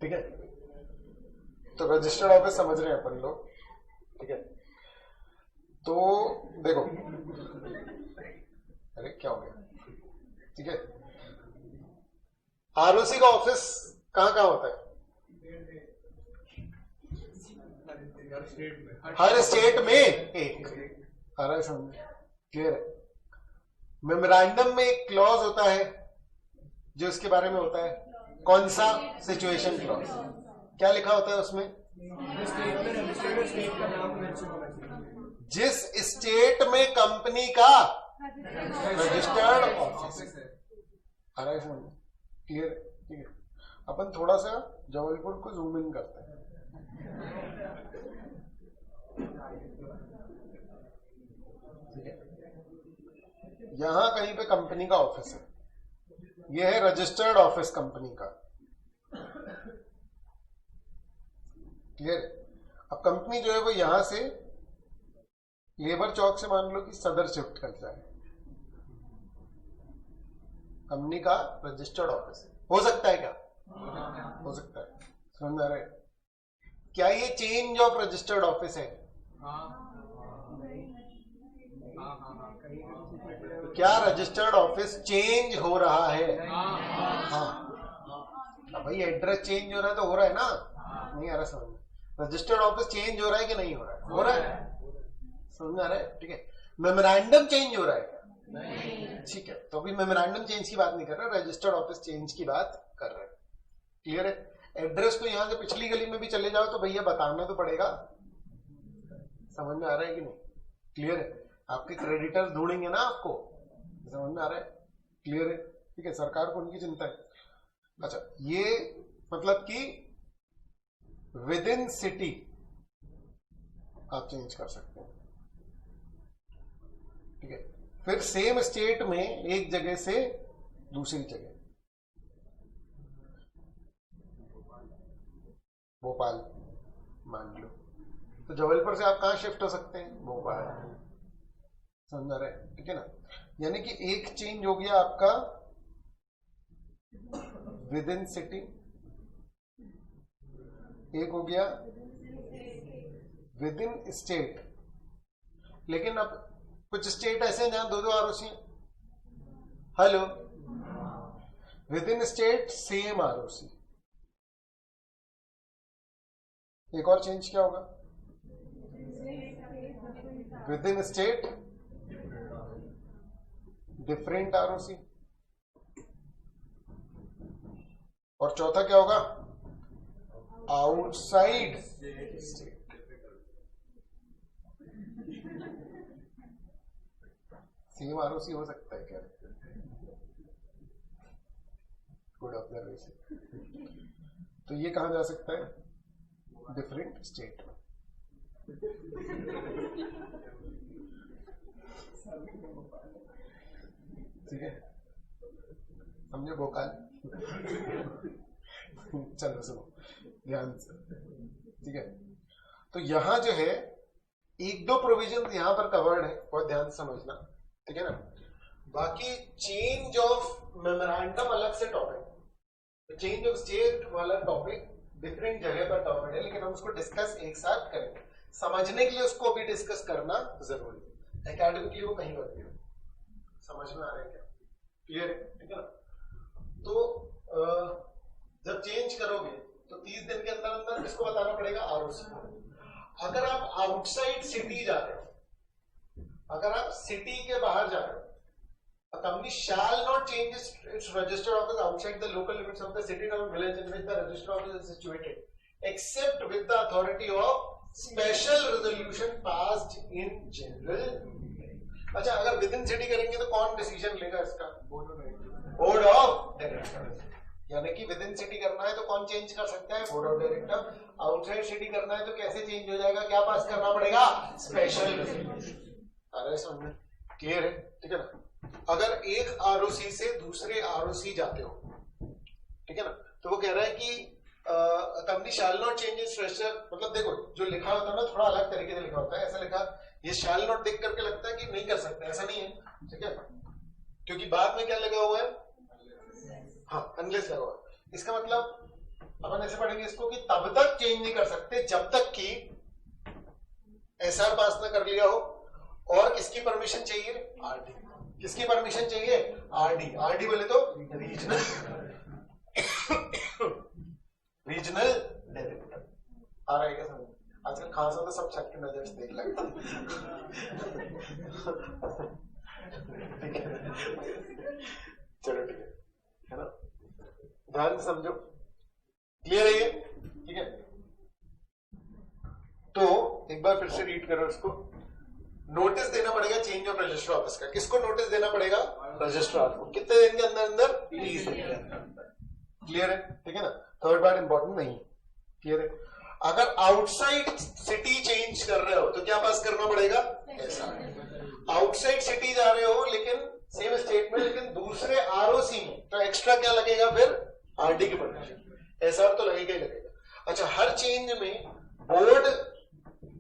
ठीक है, तो रजिस्टर्ड ऑफिस समझ रहे हैं अपन लोग, ठीक है। तो देखो, अरे क्या हो गया, ठीक है। आरओसी का ऑफिस कहां कहां होता है? हर स्टेट में एक। क्लियर है। मेमोरेंडम में एक क्लॉज होता है जो इसके बारे में होता है, कौन सा? Situation clause. क्या लिखा होता है उसमें? जिस स्टेट में कंपनी का रजिस्टर्ड ऑफिस है। क्लियर? ठीक है। अपन थोड़ा सा जबलपुर को जूम इन करते हैं। ठीक है, यहां कहीं पे कंपनी का ऑफिस है, यह है रजिस्टर्ड ऑफिस कंपनी का। क्लियर? अब कंपनी जो है वो यहां से लेबर चौक से मान लो कि सदर शिफ्ट कर जाए, कंपनी का रजिस्टर्ड ऑफिस हो सकता है क्या? हो सकता है। समझ आ रहा है? क्या ये चेंज ऑफ रजिस्टर्ड ऑफिस है? क्या रजिस्टर्ड ऑफिस चेंज हो रहा है? हाँ। अब भाई एड्रेस चेंज हो रहा है तो हो रहा है ना? नहीं आ रहा समझ में? रजिस्टर्ड ऑफिस चेंज हो रहा है कि नहीं हो रहा है? हो रहा है। समझ में आ रहा है? ठीक है। मेमोरेंडम चेंज हो रहा है क्या? नहीं। ठीक है, तो अभी मेमोरेंडम चेंज की बात नहीं कर रहा, रजिस्टर्ड ऑफिस चेंज की बात कर रहे हैं। क्लियर है? एड्रेस तो यहां से पिछली गली में भी चले जाओ तो भैया बताना तो पड़ेगा। समझ में आ रहा है कि नहीं? क्लियर है? आपके क्रेडिटर्स ढूंढेंगे ना आपको। समझ में आ रहा है? क्लियर है? ठीक है, सरकार को उनकी चिंता है। अच्छा, ये मतलब कि विद इन सिटी आप चेंज कर सकते हैं। ठीक है, फिर सेम स्टेट में एक जगह से दूसरी जगह, भोपाल मान लो, तो जबलपुर से आप कहां शिफ्ट हो सकते हैं? भोपाल। समझ रहे हैं? ठीक है ना? यानी कि एक चेंज हो गया आपका विद इन सिटी, एक हो गया विद इन स्टेट। लेकिन अब कुछ स्टेट ऐसे हैं जहां दो दो आरओसी हैं। Hello, with in state same ROC. एक और चेंज क्या होगा? With in state different ROC. और चौथा क्या होगा? Outside state. सेम आरओसी हो सकता है क्या? Good observation. तो ये कहां जा सकता है? डिफरेंट स्टेट में। ठीक है, समझे? भोपाल। चलो सुनो ध्यान से। ठीक है, तो यहां जो है एक दो प्रोविजन यहां पर कवर्ड है, बहुत ध्यान से समझना। ठीक है ना? बाकी चेंज ऑफ मेमोरेंडम अलग से टॉपिक, चेंज ऑफ स्टेट वाला टॉपिक डिफरेंट जगह पर टॉपिक है, लेकिन हम उसको डिस्कस एक साथ करेंगे। समझने के लिए उसको भी डिस्कस करना जरूरी है, एकेडमिकली वो कहीं होती है। समझ में आ रहा है क्या? क्लियर है? ठीक है ना? तो जब चेंज करोगे तो 30 दिन के अंदर अंदर किसको बताना पड़ेगा? आरओसी को। अगर आप आउटसाइड सिटी जा रहे हो, अगर आप सिटी के बाहर जा रहे हो, a company shall not change its registered office outside the local limits of the city or village in which the registered office is situated, except with the authority of special resolution passed in general. अच्छा, अगर with in city करेंगे तो कौन decision लेगा इसका? Board of directors. यानी कि with in city करना है तो कौन चेंज कर सकता है? Board of director. Outside city करना है तो कैसे चेंज हो जाएगा? क्या पास करना पड़ेगा? Special resolution. अरे समझ में क्लियर है? ठीक है ना? अगर एक आरओसी से दूसरे आरओसी जाते हो, ठीक है ना, तो वो कह रहा है कि company shall not change it's register. मतलब देखो, जो लिखा होता है ना थोड़ा अलग तरीके से लिखा होता है। ऐसा लिखा, ये शैल नॉट देख करके लगता है कि नहीं कर सकते, ऐसा नहीं है। ठीक है, क्योंकि बाद में क्या लगा हुआ है? हाँ, अनलेस लगा हुआ है। इसका मतलब अपन ऐसे पढ़ेंगे इसको कि तब तक चेंज नहीं कर सकते जब तक कि एसआर पास ना कर लिया हो, और किसकी परमिशन चाहिए? आरडी। किसकी परमिशन चाहिए? आरडी। आरडी बोले तो रीजनल रीजनल डेवलपर। आ रहा है क्या समझ? आजकल खासा तो सब छठ की नजर से देख लगता ठीक है, चलो ठीक है ना, ध्यान से समझो, क्लियर है ये? ठीक है, तो एक बार फिर से रीड करो इसको। नोटिस देना पड़ेगा चेंज ऑफ रजिस्टर ऑफिस का। किसको नोटिस देना पड़ेगा? रजिस्ट्रार को। कितने दिन के अंदर अंदर? 30 दिन के अंदर। क्लियर है? ठीक है ना, थर्ड पार्ट इंपॉर्टेंट नहीं। क्लियर है? अगर आउटसाइड सिटी चेंज कर रहे हो तो क्या पास करना पड़ेगा? एसआर। आउटसाइड सिटी जा रहे हो लेकिन सेम स्टेट में, लेकिन दूसरे आरओसी में, तो एक्स्ट्रा क्या लगेगा फिर? आरडी की परमिशन। एसआर तो लगेगा ही लगेगा। अच्छा, हर चेंज में बोर्ड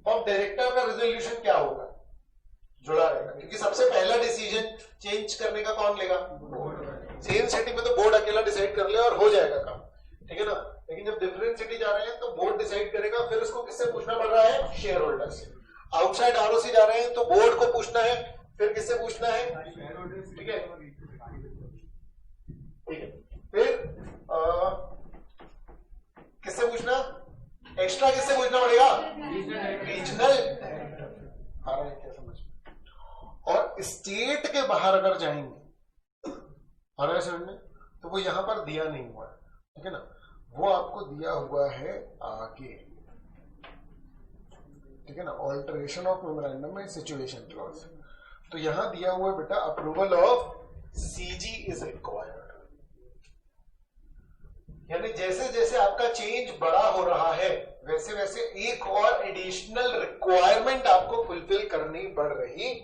ऑफ डायरेक्टर का रेजोल्यूशन क्या होगा? जुड़ा रहेगा, क्योंकि सबसे पहला डिसीजन चेंज करने का कौन लेगा? बोर्ड। सेम सिटी में तो बोर्ड अकेला डिसाइड कर ले और हो जाएगा काम, ठीक है ना। लेकिन जब डिफरेंट सिटी जा रहे हैं तो बोर्ड डिसाइड करेगा, फिर उसको किससे पूछना पड़ रहा है? शेयर होल्डर से। आउटसाइड आरओसी जा रहे हैं तो बोर्ड को पूछना है, फिर किससे पूछना है? ठीक है, ठीक है, फिर किससे पूछना? एक्स्ट्रा किससे पूछना पड़ेगा? रीजनल। आ रहा है क्या समझ? और स्टेट के बाहर अगर जाएंगे, आ रहा है समझ में, तो वो यहां पर दिया नहीं हुआ है, ठीक है ना, वो आपको दिया हुआ है आगे, ठीक है ना, ऑल्टरेशन ऑफ मेमोरेंडम में सिचुएशन क्लॉज। तो यहां दिया हुआ है बेटा, approval of CG is required. यानी जैसे जैसे आपका चेंज बड़ा हो रहा है वैसे वैसे एक और एडिशनल रिक्वायरमेंट आपको फुलफिल करनी पड़ रही है।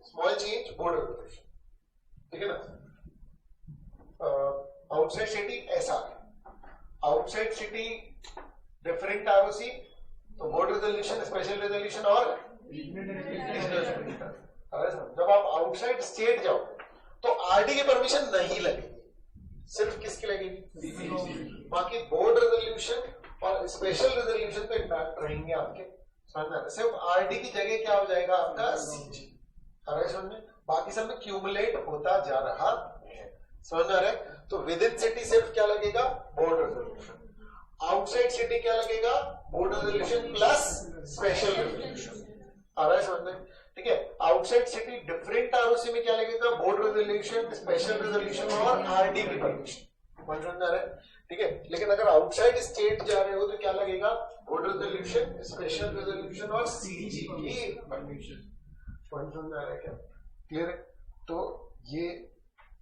स्मॉल चेंज, बोर्ड रेजोल्यूशन, ठीक है ना। Outside city SR, outside city different ROC, तो बोर्ड रेजोल्यूशन, स्पेशल रेजोल्यूशन और जब आप आउटसाइड स्टेट जाओ तो आरडी की परमिशन नहीं लगेगी, सिर्फ किसकी लगेगी? बाकी बोर्ड रेजोल्यूशन और स्पेशल रेजोल्यूशन पे इम्पैक्ट रहेंगे आपके, समझ में? सिर्फ आरडी की जगह क्या हो जाएगा आपका? सीजी। समझ में? बाकी सब में क्यूमुलेट होता जा रहा है, समझ में आ रहा है? तो विद इन सिटी सिर्फ क्या लगेगा? Board resolution. आउटसाइड सिटी क्या लगेगा? Board resolution plus special resolution. आ रहा है समझ में? ठीक है, आउटसाइड सिटी डिफरेंट आरओसी में क्या लगेगा? बोर्ड रेजोल्यूशन, स्पेशल रेजोल्यूशन और आरडी की परमिशन। समझ में आ रहा है? ठीक है, लेकिन अगर आउटसाइड स्टेट जा रहे हो तो क्या लगेगा? बोर्ड रेजोल्यूशन, स्पेशल रेजोल्यूशन और सीजी की परमिशन। समझ में आ रहा है क्या? क्लियर है? तो ये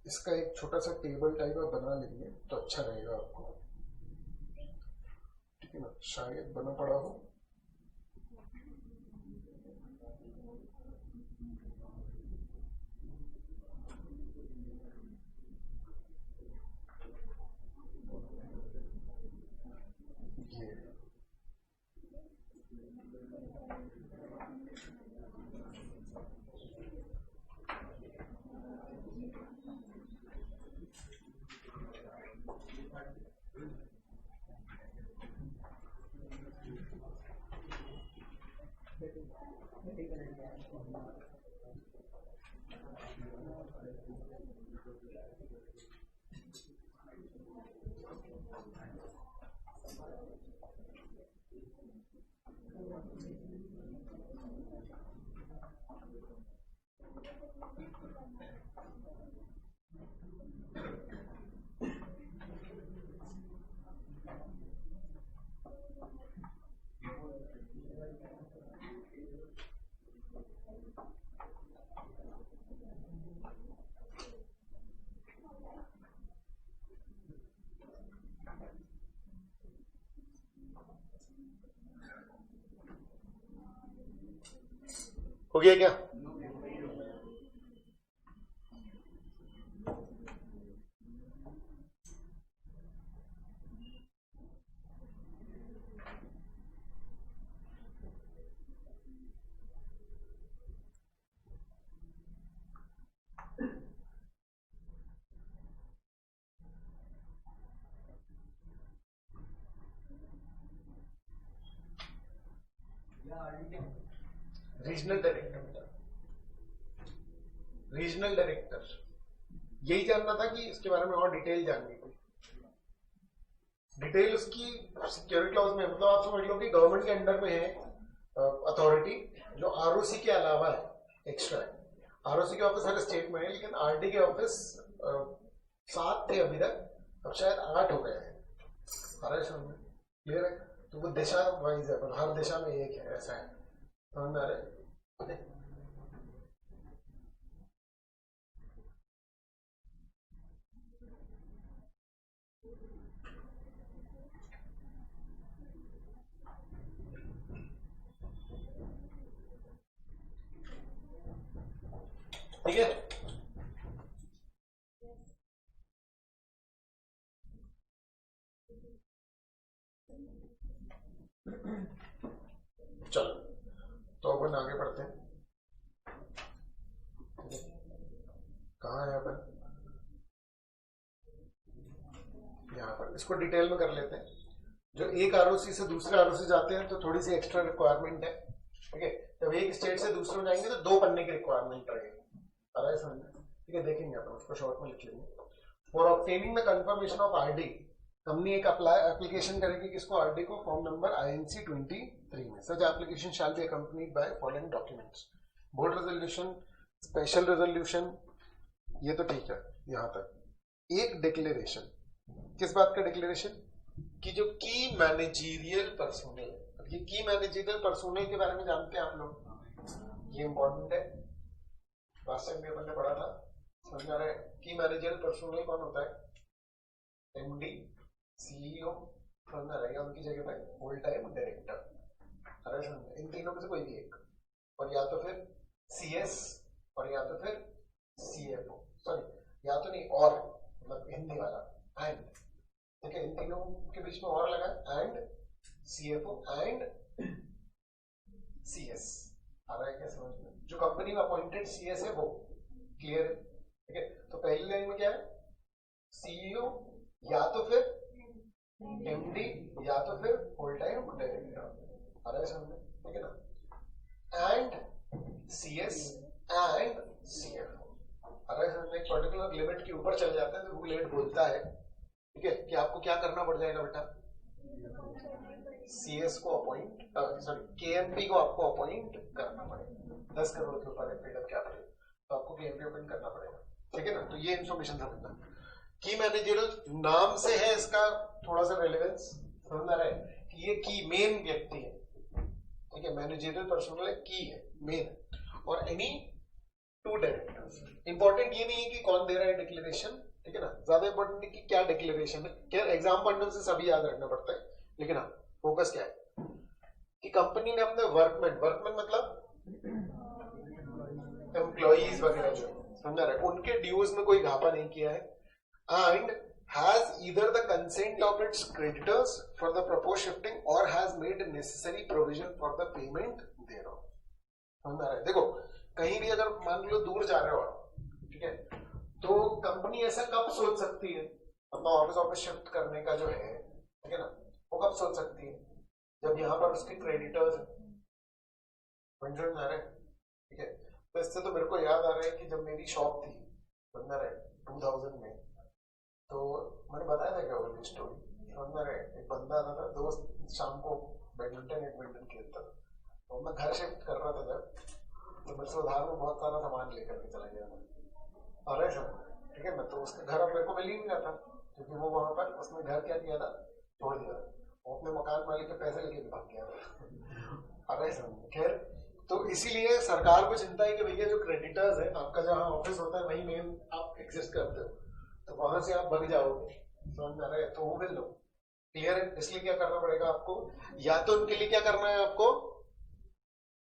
इसका एक छोटा सा टेबल टाइप का बना लेंगे तो अच्छा रहेगा आपको, ठीक है ना, शायद बना पड़ा हो। हो गया क्या? रीजनल डायरेक्टर, रीजनल डायरेक्टर, यही जानना था कि इसके बारे में और डिटेल जाननी थी। डिटेल उसकी सिक्योरिटी क्लॉज में, मतलब आप समझ लो कि गवर्नमेंट के अंडर में है अथॉरिटी, जो आरओसी के अलावा है, एक्स्ट्रा है। आरओसी के ऑफिस हर स्टेट में है, लेकिन आरडी के ऑफिस 7 थे अभी तक, अब शायद 8 हो गए हैं। क्लियर है? तो वो दिशा वाइज है, पर हर दिशा में एक है, ऐसा है। समझ में आ रहा है? ठीक है? चलो तो अपन आगे बढ़ते हैं। कहाँ है अपन? यहाँ पर इसको डिटेल में कर लेते हैं। जो एक आरओसी से दूसरे आरओसी जाते हैं तो थोड़ी सी एक्स्ट्रा रिक्वायरमेंट है। ठीक है? जब एक स्टेट से दूसरे में जाएंगे तो 2 पन्ने की रिक्वायरमेंट रहेगी। आ समझ? ठीक है, देखेंगे अपन उसको शॉर्ट में लिख लेंगे। For obtaining the confirmation of RD, company एक एप्लीकेशन करेगी किसको? आरडी को, फॉर्म नंबर INC 23 में। Such application shall be accompanied by following documents, board resolution, special resolution, ये तो ठीक है यहां तक। एक डिक्लेरेशन, किस बात का डिक्लेरेशन? कि जो की मैनेजीरियल पर्सोनल, ये की मैनेजीरियल पर्सोनल के बारे में जानते हैं आप लोग, ये इंपॉर्टेंट है। लास्ट टाइम भी अपन ने पढ़ा था, समझ में आ रहा है? की मैनेजर पर्सनल कौन होता है? MD, CEO, समझ में आ रहा है? उनकी जगह पे फुल टाइम डायरेक्टर। अरे समझ, इन तीनों में से कोई भी एक, और या तो फिर CS और या तो फिर CFO, सॉरी या तो नहीं और, मतलब हिंदी वाला एंड। ठीक है, इन तीनों के बीच में और लगा एंड, CFO एंड CS। आ रहा है क्या समझ में? जो कंपनी में अपॉइंटेड CS है वो। क्लियर है? ठीक है, तो पहली लाइन में क्या है? CEO या तो फिर MD या तो फिर फुल टाइम डायरेक्टर। आ रहा है समझ में? ठीक है ना? And CS and CFO। आ रहा है समझ में? एक पर्टिकुलर लिमिट के ऊपर चल जाते हैं तो रूल 8 बोलता है, ठीक है, कि आपको क्या करना पड़ जाएगा बेटा? CS को अपॉइंट, सॉरी KMP को आपको अपॉइंट करना पड़ेगा। 10 करोड़ के ऊपर है पेड क्या पड़ेगा, तो आपको KMP अपॉइंट करना पड़ेगा। ठीक है ना? तो ये इन्फॉर्मेशन समझना। की मैनेजरियल नाम से है इसका थोड़ा सा रेलेवेंस, समझ आ रहा है कि ये की मेन व्यक्ति है। ठीक है, मैनेजरियल पर्सनल है, की है, मेन है, और एनी 2 डायरेक्टर्स। इंपॉर्टेंट ये नहीं है कि कौन दे रहा है डिक्लेरेशन, ठीक है ना, ज्यादा इंपॉर्टेंट है कि क्या डिक्लेरेशन है। क्या एग्जाम पढ़ने से सभी याद रखना पड़ता है, लेकिन हाँ फोकस क्या है कि कंपनी ने अपने वर्कमैन मतलब एम्प्लॉइज वगैरह जो समझा रहे, उनके ड्यूज में कोई घाटा नहीं किया है, and has either the consent of its creditors for the proposed shifting or has made necessary provision for the payment thereof। समझ आ रहा है? देखो कहीं भी अगर मान लो दूर जा रहे हो आप, ठीक है, तो कंपनी ऐसा कब सोच सकती है अपना ऑफिस शिफ्ट करने का जो है, ठीक है ना, वो कब सोच सकती है? जब यहाँ पर उसके क्रेडिटर्स समझ आ रहे हैं, ठीक है। तो इससे तो मेरे को याद आ रहा है कि जब मेरी शॉप थी समझ रहे 2000 में, तो मैंने बताया था क्या वो स्टोरी, समझ रहे, एक बंदा आता था, दोस्त शाम को बैडमिंटन खेलता था, तो मैं घर शिफ्ट कर रहा था जब, तो मेरे से उधार में बहुत सारा सामान लेकर के चला गया था, अरे सर, ठीक है ना। तो उसका घर अब मेरे को मिल ही नहीं रहा था, क्योंकि वो वहां पर उसने घर क्या किया था, छोड़ दिया था, वो अपने मकान मालिक के पैसे लेके भी भाग गया था। अरे सर, खैर, तो इसीलिए सरकार को चिंता है कि भैया जो क्रेडिटर्स है, आपका जहाँ ऑफिस होता है वही मेन आप एग्जिस्ट करते हो, तो वहां से आप बन जाओगे, समझ में आ रहा है, तो वो मिल लो। क्लियर है? इसलिए क्या करना पड़ेगा आपको, या तो उनके लिए क्या करना है आपको,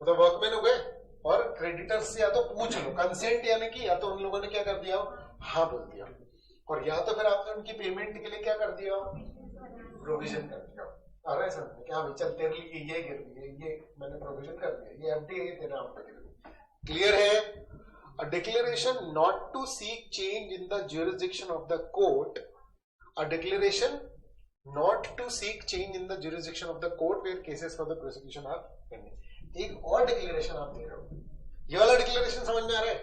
मतलब वर्कमैन हो गए, और क्रेडिटर्स से या तो पूछ लो कंसेंट, यानी कि या तो उन लोगों ने क्या कर दिया, हाँ बोल दिया, और या तो फिर आपने उनकी पेमेंट के लिए क्या कर दिया, प्रोविजन कर दिया। आ रहा है सर क्या भाई, चल तेरे लिए ये गिर दिया, ये मैंने प्रोविजन कर दिया, ये FDI तेरे नाम पे गिर दिया। क्लियर है? A declaration not to seek change in the jurisdiction of the court, a declaration not to seek change in the jurisdiction of the court where cases for the prosecution are pending। एक और declaration आप दे रहे हो, ये वाला declaration समझ में आ रहा है?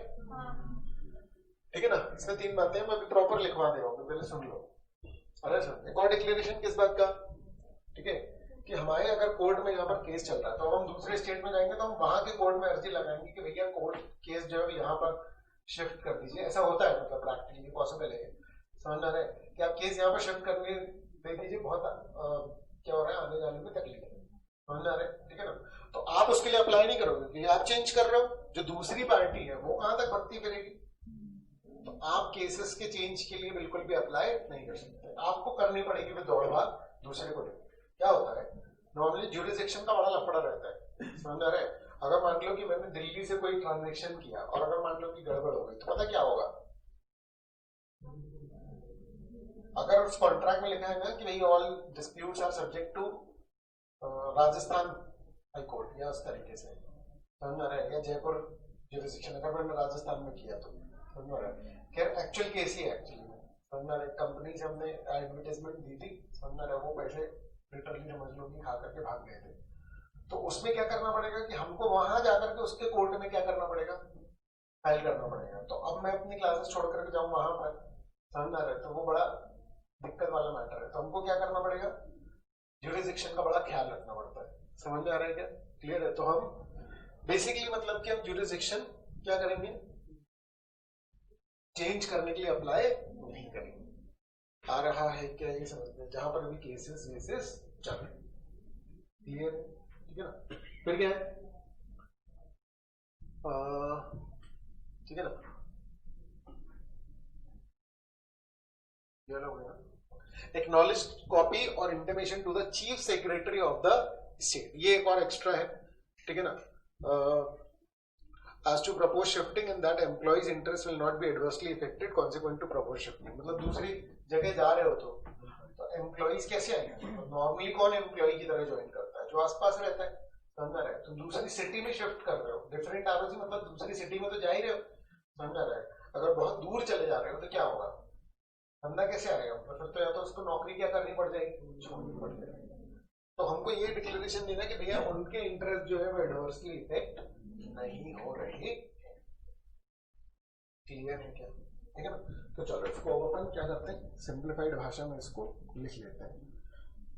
ठीक है ना, इसमें 3 बातें हैं, मैं अभी प्रॉपर लिखवा दे रहा हूँ, पहले सुन लो। अरे सर, एक और डिक्लेरेशन किस बात का? ठीक है, कि हमारे अगर कोर्ट में यहाँ पर केस चल रहा है तो अब हम दूसरे स्टेट में जाएंगे तो हम वहां के कोर्ट में अर्जी लगाएंगे कि भैया कोर्ट केस जो है यहाँ पर शिफ्ट कर दीजिए। ऐसा होता है, मतलब प्रैक्टिकली पॉसिबल है, समझ आ रहा है कि आप केस यहाँ पर शिफ्ट करने दे दीजिए, बहुत क्या हो रहा है, आने जाने में तकलीफ है, समझ आ रहा है? ठीक है ना, तो आप उसके लिए अप्लाई नहीं करोगे क्योंकि आप चेंज कर रहे हो, जो दूसरी पार्टी है वो कहां तक भक्ति करेगी? तो आप केसेस के चेंज के लिए बिल्कुल भी अप्लाई नहीं कर सकते, आपको करनी पड़ेगी फिर दौड़ भाग दूसरे को लेकर। क्या होता है, नॉर्मली ज्यूरिसडिक्शन का बड़ा लफड़ा रहता है, समझ आ रहा है? अगर मान लो कि मैंने दिल्ली से कोई ट्रांजेक्शन किया और अगर मान लो कि गड़बड़ हो गई तो पता क्या होगा? अगर उस कॉन्ट्रैक्ट में लिखा है ना कि भाई all disputes are subject to Rajasthan high court या उस तरीके से, समझ आ रहा है? या जयपुर ज्यूरिसडिक्शन, अगर मैंने राजस्थान में किया तो समझ आ रहा है? खैर एक्चुअल केस ही है एक्चुअली में, समझ आ रहा है? कंपनी से हमने एडवर्टाइजमेंट दी थी, समझ आ रहा है? वो पैसे लिटरली समझ लो कि खा करके भाग गए थे। तो उसमें क्या करना पड़ेगा कि हमको वहां जाकर के उसके कोर्ट में क्या करना पड़ेगा, फाइल करना पड़ेगा। तो अब मैं अपनी क्लासेस छोड़ करके जाऊँ वहां पर, समझ आ रहा है? तो वो बड़ा दिक्कत वाला मैटर है, तो हमको क्या करना पड़ेगा, ज्यूरिसडिक्शन का बड़ा ख्याल रखना पड़ता है, समझ में आ रहा है क्या? क्लियर है? तो हम बेसिकली मतलब कि हम ज्यूरिसडिक्शन क्या करेंगे, चेंज करने के लिए अप्लाई नहीं करेंगे। आ रहा है क्या ये समझ में, जहां पर अभी केसेस वेसेस चल रहे, क्लियर है? ठीक है ना, फिर क्या है, ठीक है ना, क्लियर हो गया? एक्नॉलेज कॉपी और intimation to the chief secretary of the state, ये एक और एक्स्ट्रा है, ठीक है ना, as to proposed shifting and that employees interest will not be adversely affected consequent to proposed shifting। मतलब दूसरी जगह जा रहे हो तो एम्प्लॉइज कैसे आएंगे? नॉर्मली कौन एम्प्लॉय की तरह ज्वाइन करता है, जो आसपास रहता है, समझ रहा है? तो दूसरी सिटी में शिफ्ट कर रहे हो, डिफरेंट आरओसी, मतलब दूसरी सिटी में तो जा ही रहे हो, समझ रहा है? अगर बहुत दूर चले जा रहे हो तो क्या होगा, बंदा कैसे आएगा? फिर तो या तो उसको नौकरी क्या करनी पड़ जाएगी, छोड़नी पड़ जाएगी। तो हमको ये डिक्लेरेशन देना कि भैया उनके इंटरेस्ट जो है वो एडवर्सली इफेक्ट नहीं हो रहे, क्लियर है क्या? ठीक है ना, तो चलो इसको अब अपन क्या करते हैं, सिंप्लीफाइड भाषा में इसको लिख लेते हैं।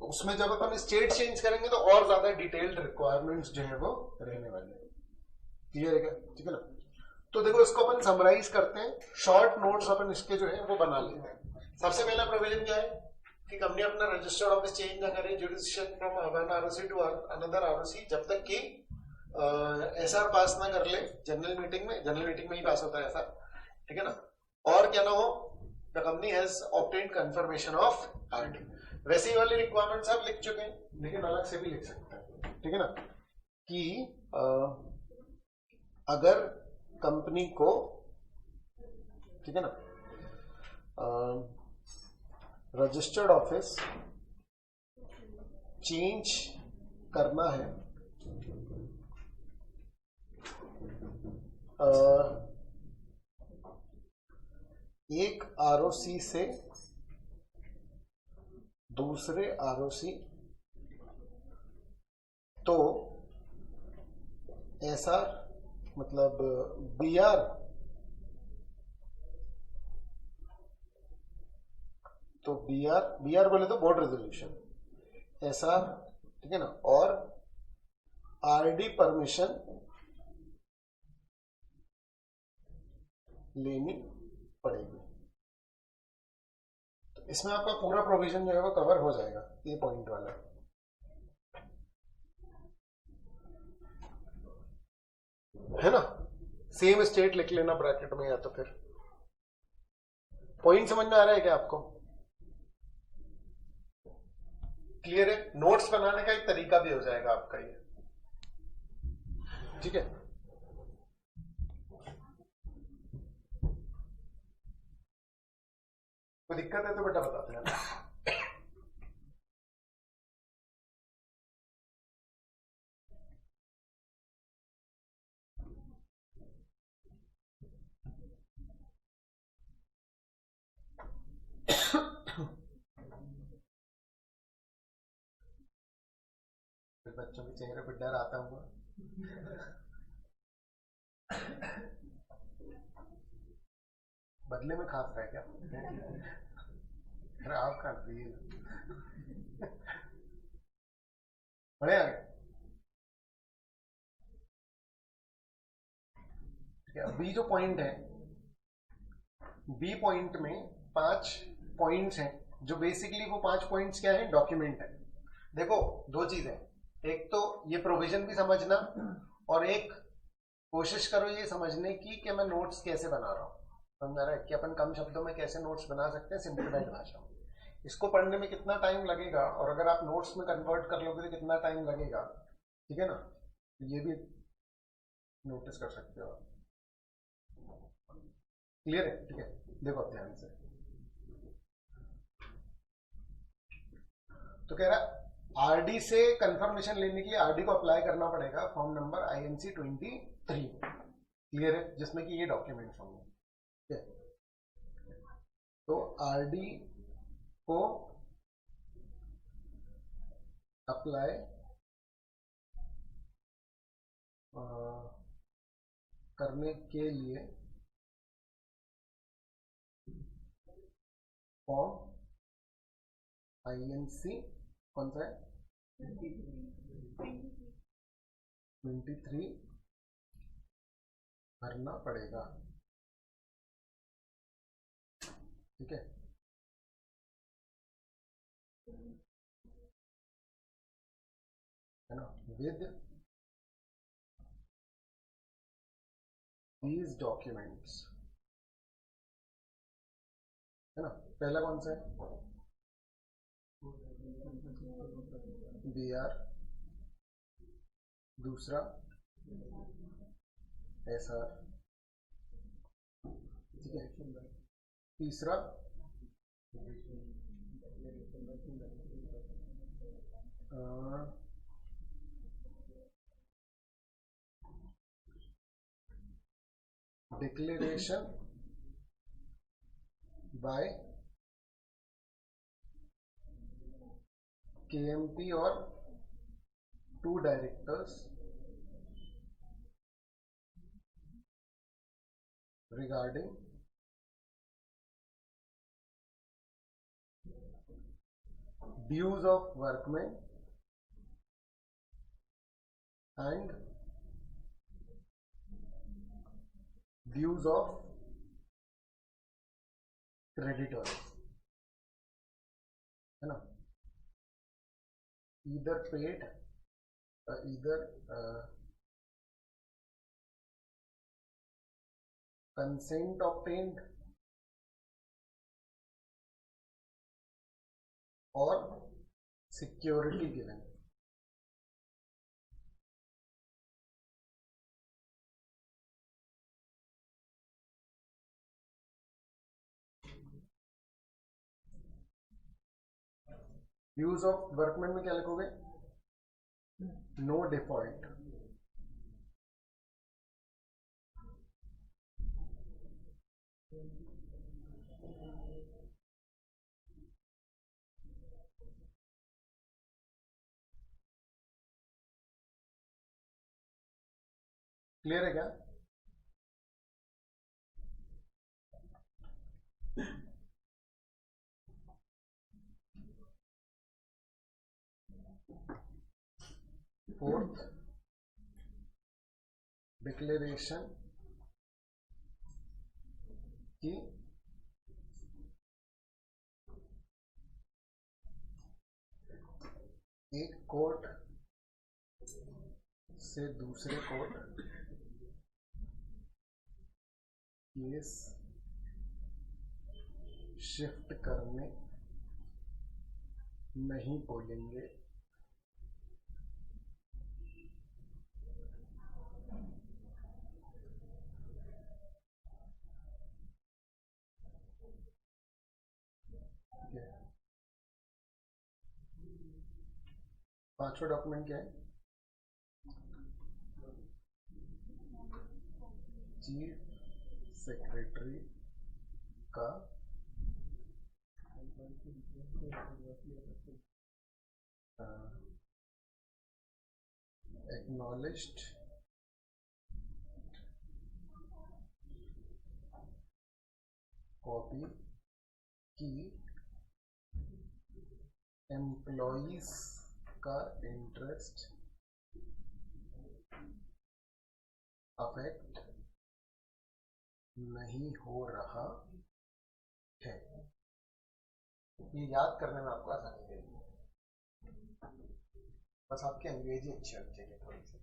तो उसमें जब अपन स्टेट चेंज करेंगे तो और ज्यादा डिटेल्ड रिक्वायरमेंट्स जो है वो रहने वाले हैं, क्लियर है क्या? ठीक है ना, तो देखो इसको अपन समराइज करते हैं, शॉर्ट नोट्स अपन इसके जो है वो बना लेते हैं। सबसे पहला प्रोविजन क्या है कि कंपनी अपना रजिस्टर्ड ऑफिस चेंज ना करे jurisdiction from one ROC to another ROC जब तक कि एसआर पास ना कर ले जनरल मीटिंग में, जनरल मीटिंग में ही पास होता है ऐसा, ठीक है ना, और क्या ना हो, the company has obtained confirmation of RT. वैसे ही वाली रिक्वायरमेंट्स आप लिख चुके हैं, लेकिन अलग से भी लिख सकते हैं, ठीक है ना, कि अगर कंपनी को, ठीक है ना, रजिस्टर्ड ऑफिस चेंज करना है एक आरओसी से दूसरे आरओसी, तो ऐसा मतलब बीआर, तो बीआर बोले तो बोर्ड रेजोल्यूशन, ऐसा, ठीक है ना, और आरडी परमिशन लेनी पड़ेगी। तो इसमें आपका पूरा प्रोविजन जो है वो कवर हो जाएगा, ये पॉइंट वाला, है ना। सेम स्टेट लिख लेना ब्रैकेट में, या तो फिर पॉइंट समझ में आ रहा है क्या आपको? क्लियर है? नोट्स बनाने का एक तरीका भी हो जाएगा आपका ये, ठीक है। कोई दिक्कत है तो बेटा बताते हैं। बच्चों के चेहरे पर डर आता हुआ बदले में खास रहा है क्या? अरे आप कर दिए बड़े आ गए। बी जो पॉइंट है, बी पॉइंट में 5 पॉइंट्स हैं, जो बेसिकली वो 5 पॉइंट्स क्या है? डॉक्यूमेंट है। देखो दो चीजें, एक तो ये प्रोविजन भी समझना, और एक कोशिश करो ये समझने की कि मैं नोट्स कैसे बना रहा हूँ। समझ रहा है कि अपन कम शब्दों में कैसे नोट्स बना सकते हैं सिंप्लीफाइड भाषा में। इसको पढ़ने में कितना टाइम लगेगा, और अगर आप नोट्स में कन्वर्ट कर लोगे तो कितना टाइम लगेगा, ठीक है ना? ये भी नोटिस कर सकते हो आप। क्लियर है? ठीक है, देखो आप ध्यान से। तो कह रहा आरडी से कंफर्मेशन लेने के लिए आरडी को अप्लाई करना पड़ेगा फॉर्म नंबर INC 23। क्लियर है? जिसमें कि ये डॉक्यूमेंट्स होंगे। ठीक है, तो आरडी को अप्लाई करने के लिए फॉर्म INC कौन सा है? 23 भरना पड़ेगा। ठीक है, है ना? विद these documents, है ना? पहला कौन सा है? BR, दूसरा SR, ठीक है, तीसरा डिक्लेरेशन बाय KMP और 2 directors regarding dues of workmen and dues of creditors, है ना? either paid either consent obtained or security given. Use of workman में क्या लिखोगे? नो डिफॉल्ट, क्लियर है क्या? फोर्थ, डिक्लेरेशन की एक कोर्ट से दूसरे कोर्ट केस शिफ्ट करने नहीं बोलेंगे। पांचवा डॉक्यूमेंट क्या है? चीफ सेक्रेटरी का एक्नॉलेज्ड कॉपी की एम्प्लॉइज का इंटरेस्ट अफेक्ट नहीं हो रहा है। ये याद करने में आपको आसानी देगी, बस आपकी अंग्रेजी अच्छी होनी चाहिए थोड़ी सी।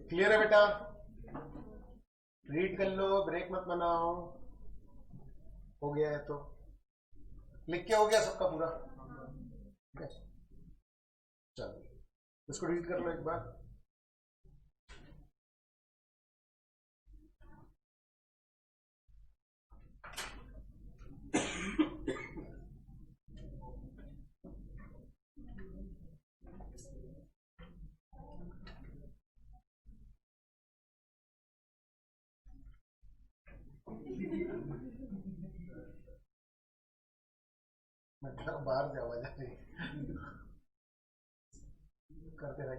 क्लियर है बेटा? रीड कर लो, ब्रेक मत बनाओ। हो गया है तो लिख के हो गया सबका पूरा? चलो इसको रीड कर लो एक बार। मतलब बाहर से आवाज आ रही करते रहे।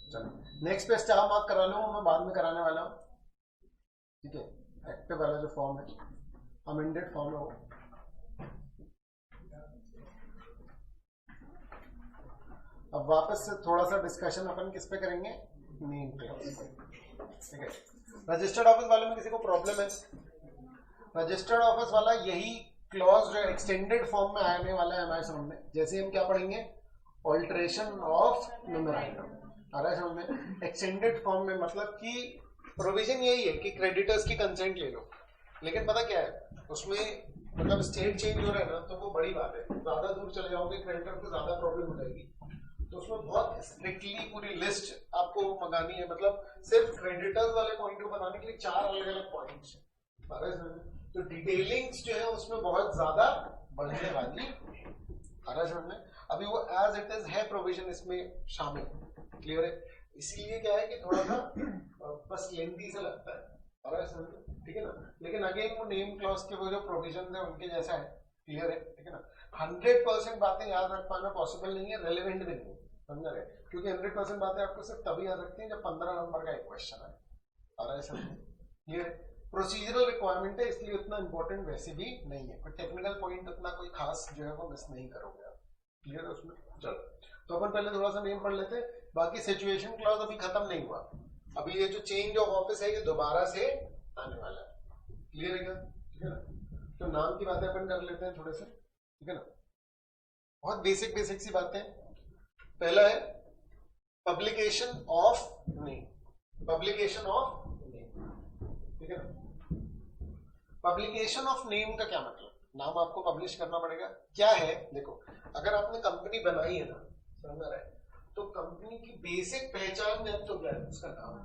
चलो नेक्स्ट पे स्टार मार्क करा लो, मैं बाद में कराने वाला हूँ, ठीक है? एक्टिव वाला जो फॉर्म है, अमेंडेड फॉर्म है वो। अब वापस से थोड़ा सा डिस्कशन अपन किस पे करेंगे? नेम क्लॉज, ठीक है? रजिस्टर्ड ऑफिस वाले में किसी को प्रॉब्लम है? रजिस्टर्ड ऑफिस वाला यही क्लॉज जो एक्सटेंडेड फॉर्म में आने वाला है हमारे सामने। जैसे हम क्या पढ़ेंगे? Alteration of memorandum. आ रहा है समझ में? एक्सटेंडेड फॉर्म में मतलब कि प्रोविजन यही है कि क्रेडिटर्स की कंसेंट ले लो, लेकिन पता क्या है उसमें, मतलब स्टेट चेंज हो रहा है ना, तो वो बड़ी बात है। ज्यादा दूर चले जाओगे क्रेडिटर को ज्यादा प्रॉब्लम हो जाएगी, तो उसमें बहुत स्ट्रिक्टली पूरी लिस्ट आपको मंगानी है। मतलब सिर्फ क्रेडिटर्स वाले पॉइंट को बनाने के लिए 4 अलग अलग पॉइंट्स है, तो डिटेलिंग्स जो है उसमें बहुत ज्यादा बढ़ने वाली है। अभी वो एज इट इज है प्रोविजन इसमें शामिल, क्लियर है? इसीलिए क्या है कि थोड़ा सा बस लेंथी सा लगता है, ठीक है ना? लेकिन अगेन वो नेम क्लॉज के वो जो प्रोविजन है उनके जैसा है, क्लियर है? ठीक है ना? 100% बातें याद रख पाना पॉसिबल नहीं है, रेलेवेंट भी नहीं, समझ रहे? क्योंकि 100% बातें आपको सिर्फ तभी याद रखती हैं जब 15 नंबर का एक क्वेश्चन है, आ रहा है समझ? ये प्रोसीजरल रिक्वायरमेंट है, इसलिए उतना इंपॉर्टेंट वैसे भी नहीं है। कोई टेक्निकल पॉइंट उतना कोई खास जो है वो मिस नहीं करोगे आप, क्लियर है उसमें? चलो तो अपन पहले थोड़ा सा नेम पढ़ लेते हैं, बाकी सिचुएशन क्लॉज अभी खत्म नहीं हुआ। अभी ये जो चेंज ऑफ ऑफिस है ये दोबारा से आने वाला है, क्लियर है क्या? ठीक है ना? तो नाम की बातें अपन कर लेते हैं थोड़े से, ठीक है ना? बहुत बेसिक बेसिक सी बातें। पहला है publication of name, publication of name, ठीक है ना? पब्लिकेशन ऑफ नेम का क्या मतलब? नाम आपको पब्लिश करना पड़ेगा। क्या है देखो, अगर आपने कंपनी बनाई है ना, समझ रहा है, तो कंपनी की बेसिक पहचान जब तो क्या है उसका नाम,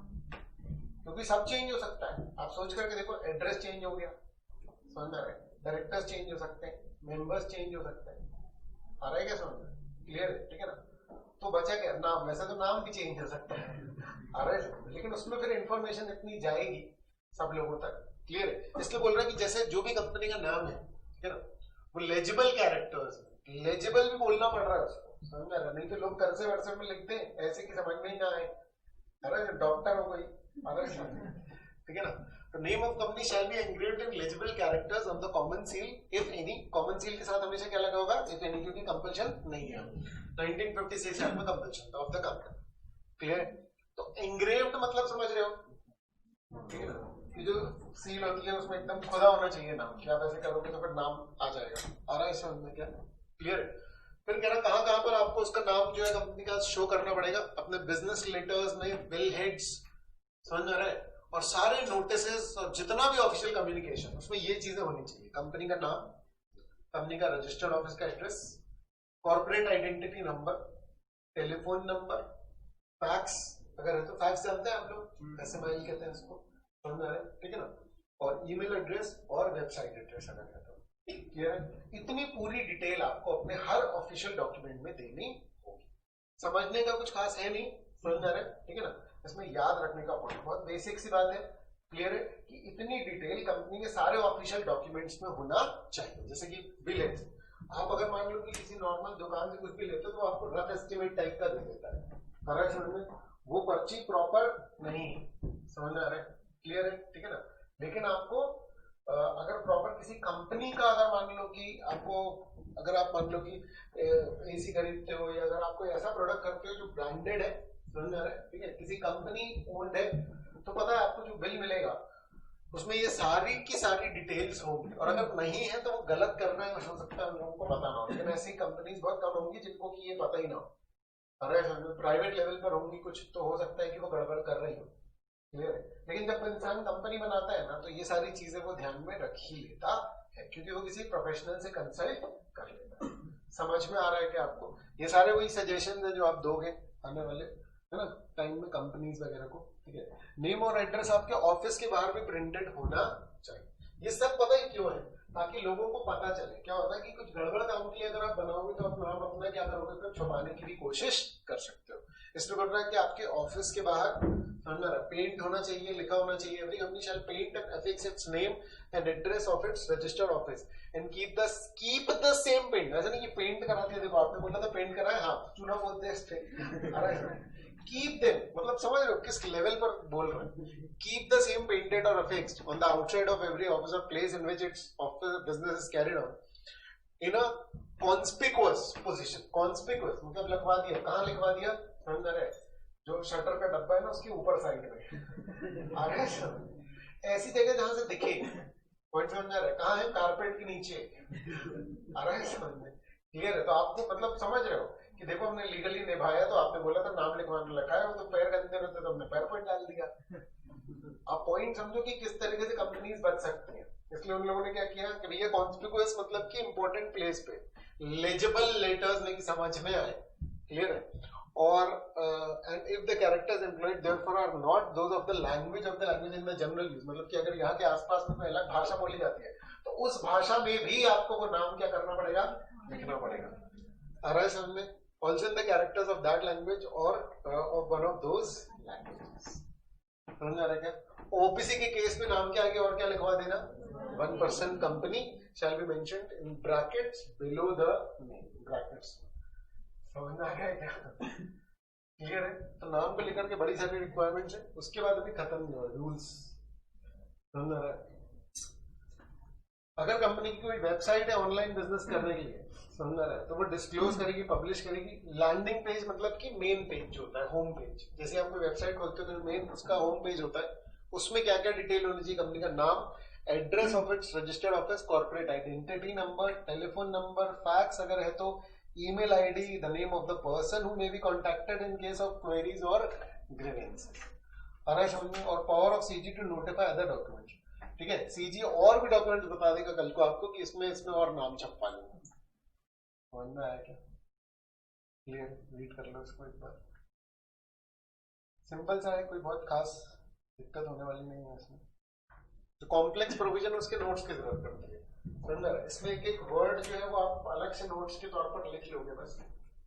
क्योंकि सब चेंज हो सकता है। आप सोच करके देखो, एड्रेस चेंज हो गया, समझ रहा है? डायरेक्टर्स चेंज हो सकते हैं, मेंबर्स चेंज हो सकते हैं, आ रहा है क्या समझ में? क्लियर है? ठीक है ना? तो बचा क्या? नाम। वैसे तो नाम भी चेंज हो सकता है, आ रहा है? लेकिन उसमें फिर इंफॉर्मेशन इतनी जाएगी सब लोगों तक, क्लियर है? इसलिए बोल रहा है कि जैसे जो भी कंपनी का नाम है, ठीक है ना, वो लेजिबल कैरेक्टर्स, लेजिबल भी बोलना पड़ रहा है उसको, समझ में आ रहा? नहीं तो लोग कर्से वर्से में लिखते हैं ऐसे कि समझ में ही ना आए। अरे डॉक्टर हो कोई, अरे ठीक है ना। तो name of company shall be engraved in legible characters on the common seal if any. Common seal के साथ हमेशा क्या लगा होगा? इफ एनी, क्योंकि कंपल्शन नहीं है 1956 एक्ट में compulsion of the company. Clear? तो एनग्रेव्ड मतलब समझ रहे हो, ठीक है ना, कि जो सील होती है उसमें एकदम खुदा होना चाहिए नाम, क्या आप ऐसे करोगे तो फिर नाम आ जाएगा। आ रहा है समझ में क्या? क्लियर? फिर कह रहा कहां कहां पर आपको उसका नाम जो है कंपनी का शो करना पड़ेगा? अपने बिजनेस लेटर्स में, बिल हेड्स, समझ में आ रहा है, और सारे नोटिसेस और जितना भी ऑफिशियल कम्युनिकेशन उसमें ये चीजें होनी चाहिए। कंपनी का नाम, कंपनी का रजिस्टर्ड ऑफिस का address, corporate identity number, telephone number, fax अगर है तो, फैक्स जानते हैं आप लोग, एसएमआई कहते हैं उसको, समझ में आ रहा है, ठीक है ना, और ईमेल एड्रेस और वेबसाइट एड्रेस अगर है तो। क्लियर है? इतनी पूरी डिटेल आपको अपने हर ऑफिशियल डॉक्यूमेंट में देनी होगी। समझने का कुछ खास है नहीं, समझ में आ रहा है, ठीक है ना। इसमें याद रखने का पॉइंट बहुत बेसिक सी बात है। क्लियर है कि इतनी डिटेल कंपनी के सारे ऑफिशियल डॉक्यूमेंट्स में होना चाहिए। जैसे कि बिल है, आप अगर मान लो कि किसी नॉर्मल दुकान से कुछ भी लेते हो तो आपको रफ एस्टिमेट टाइप का दे देता है, समझ में, वो पर्ची प्रॉपर नहीं, समझ में आ रहा है, क्लियर है, ठीक है ना। लेकिन आपको अगर प्रॉपर किसी कंपनी का, अगर मान लो कि आपको, अगर आप मान लो कि एसी खरीदते हो या अगर आप कोई ऐसा प्रोडक्ट करते हो जो ब्रांडेड है, समझ में आ रहा है, ठीक है, किसी कंपनी ओन्ड है, तो पता है आपको जो बिल मिलेगा उसमें ये सारी की सारी डिटेल्स होंगी। और अगर नहीं है तो वो गलत कर रहे हैं, हो सकता है उन लोगों को पता ना हो, लेकिन ऐसी कंपनीज बहुत कम होंगी जिनको कि ये पता ही ना हो। अरे प्राइवेट लेवल पर होंगी कुछ, तो हो सकता है कि वो गड़बड़ कर रही हो। क्लियर है? लेकिन जब इंसान कंपनी बनाता है ना तो ये सारी चीजें वो ध्यान में रख ही लेता है, क्योंकि वो किसी प्रोफेशनल से कंसल्ट कर लेता है। समझ में आ रहा है कि आपको ये सारे वही सजेशन है जो आप दोगे आने वाले, है ना, टाइम में कंपनीज वगैरह को, ठीक है। नेम और एड्रेस आपके ऑफिस के बाहर भी प्रिंटेड होना चाहिए। ये सब पता ही क्यों है? ताकि लोगों को पता चले। क्या होता है कि कुछ गड़बड़ काम के लिए अगर आप बनाओगे तो आप नाम अपना क्या करोगे, फिर छुपाने की भी कोशिश कर सकते हो। इसलिए बोल रहा है कि आपके ऑफिस के बाहर पेंट होना चाहिए, लिखा होना चाहिए, every company shall paint and affix its name and address of its registered office and keep the same paint. ऐसा नहीं कि पेंट करा दिया, देखो आपने बोला था पेंट करा है, हाँ चूना बोलते हैं इस पे। कीप देम मतलब समझ रहे हो किस लेवल पर बोल रहे हैं। कीप द सेम पेंटेड और affixed on the outside of every office और place in which its office business is carried on in a conspicuous position. Conspicuous मतलब लिखवा दिया, कहाँ लिखवा दिया, समझ रहे, जो शटर का डब्बा है ना उसकी ऊपर साइड में, आ रहा है, ऐसी जगह जहां से दिखे, पॉइंट समझ में आ रहा है, कहाँ है, कारपेट के नीचे, आ रहा है समझ में, क्लियर है। तो आपको मतलब समझ रहे हो कि देखो हमने लीगली निभाया, तो आपने बोला था नाम लिखवाने लगा है, वो तो पैर गंदे रहते तो हमने पैर पॉइंट डाल दिया। आप पॉइंट समझो कि किस तरीके से कंपनीज बच सकती हैं। इसलिए उन लोगों ने क्या किया कि भैया कॉन्स्पिकुअस मतलब कि इंपॉर्टेंट प्लेस पे लेजिबल लेटर्स नहीं समझ में आए, क्लियर है, और and if the characters employed therefor are not those of the language in the general use, मतलब कि अगर यहाँ के आसपास में कोई अलग भाषा बोली जाती है तो उस भाषा में भी आपको वो नाम क्या करना पड़ेगा, लिखना पड़ेगा। आ रहा है समझ में? Also in the characters of that language or of one of those languages. समझ आ रहा है क्या? ओपीसी के केस में नाम के आगे और क्या लिखवा देना, 1% company shall be mentioned in brackets below the name. brackets. समझ आ रहा है क्या? क्लियर है? तो नाम पे लेकर के बड़ी सारी रिक्वायरमेंट्स है, उसके बाद अभी खत्म नहीं हुआ रूल्स। समझ आ रहा है? अगर कंपनी की कोई वेबसाइट है ऑनलाइन बिजनेस करने के लिए, समझ रहा है, तो वो डिस्क्लोज करेगी, पब्लिश करेगी। लैंडिंग पेज मतलब कि मेन पेज जो होता है, होम पेज, जैसे आप कोई वेबसाइट खोलते हो तो मेन उसका होम पेज होता है, उसमें क्या क्या डिटेल होनी चाहिए, कंपनी का नाम, address of its registered office, corporate identity number, telephone number, fax अगर है तो, email ID, the name of the person who may be contacted in case of queries और ग्रीवेंसेस, और power of CG to notify other documents. ठीक है, CG और भी document बता देगा कल को आपको कि इसमें और नाम छपवा लेंगे। समझ में आया क्या? क्लियर? रीड कर लो इसको एक बार, सिंपल सा है, कोई बहुत खास दिक्कत होने वाली नहीं है इसमें। तो कॉम्प्लेक्स प्रोविजन उसके नोट्स की जरूरत पड़ती है, समझ रहा है? इसमें एक एक वर्ड जो है वो आप अलग से नोट्स के तौर पर लिख लोगे बस,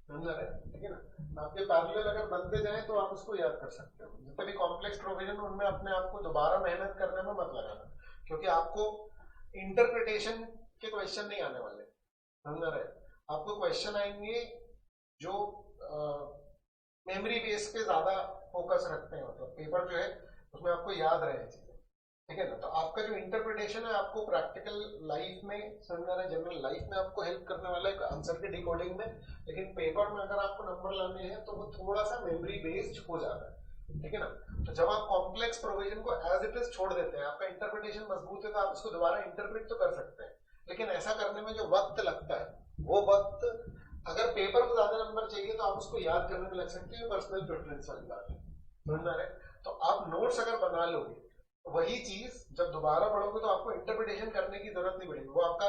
समझ रहा है? ठीक है ना? आपके पैरेलल अगर बनते जाए तो आप उसको याद कर सकते हो। जितने भी कॉम्प्लेक्स प्रोविजन उनमें अपने आप को दोबारा मेहनत करने में मत लगाना, क्योंकि आपको इंटरप्रिटेशन के क्वेश्चन नहीं आने वाले, समझ रहा है? आपको क्वेश्चन आएंगे जो मेमोरी बेस पे ज्यादा फोकस रखते हैं, मतलब पेपर जो है उसमें आपको याद रहे चीजें, ठीक है ना। तो आपका जो इंटरप्रिटेशन है आपको प्रैक्टिकल लाइफ में समझना है, जनरल लाइफ में आपको हेल्प करने वाला है आंसर के डिकोडिंग में, लेकिन पेपर में अगर आपको नंबर लाने हैं तो वो थोड़ा सा मेमोरी बेस्ड हो जाता है, ठीक है ना। तो जब आप कॉम्प्लेक्स प्रोविजन को एज इट इज छोड़ देते हैं, आपका इंटरप्रिटेशन मजबूत है तो आप इसको दोबारा इंटरप्रेट तो कर सकते हैं, लेकिन ऐसा करने में जो वक्त लगता है वो वक्त, अगर पेपर को ज्यादा नंबर चाहिए तो आप उसको याद करने में लग सकते हैं, पर्सनल प्रेफरेंस वाली बात है, समझ आ रहा है। तो आप नोट्स अगर बना लोगे, वही चीज जब दोबारा पढ़ोगे तो आपको इंटरप्रिटेशन करने की जरूरत नहीं पड़ेगी, वो आपका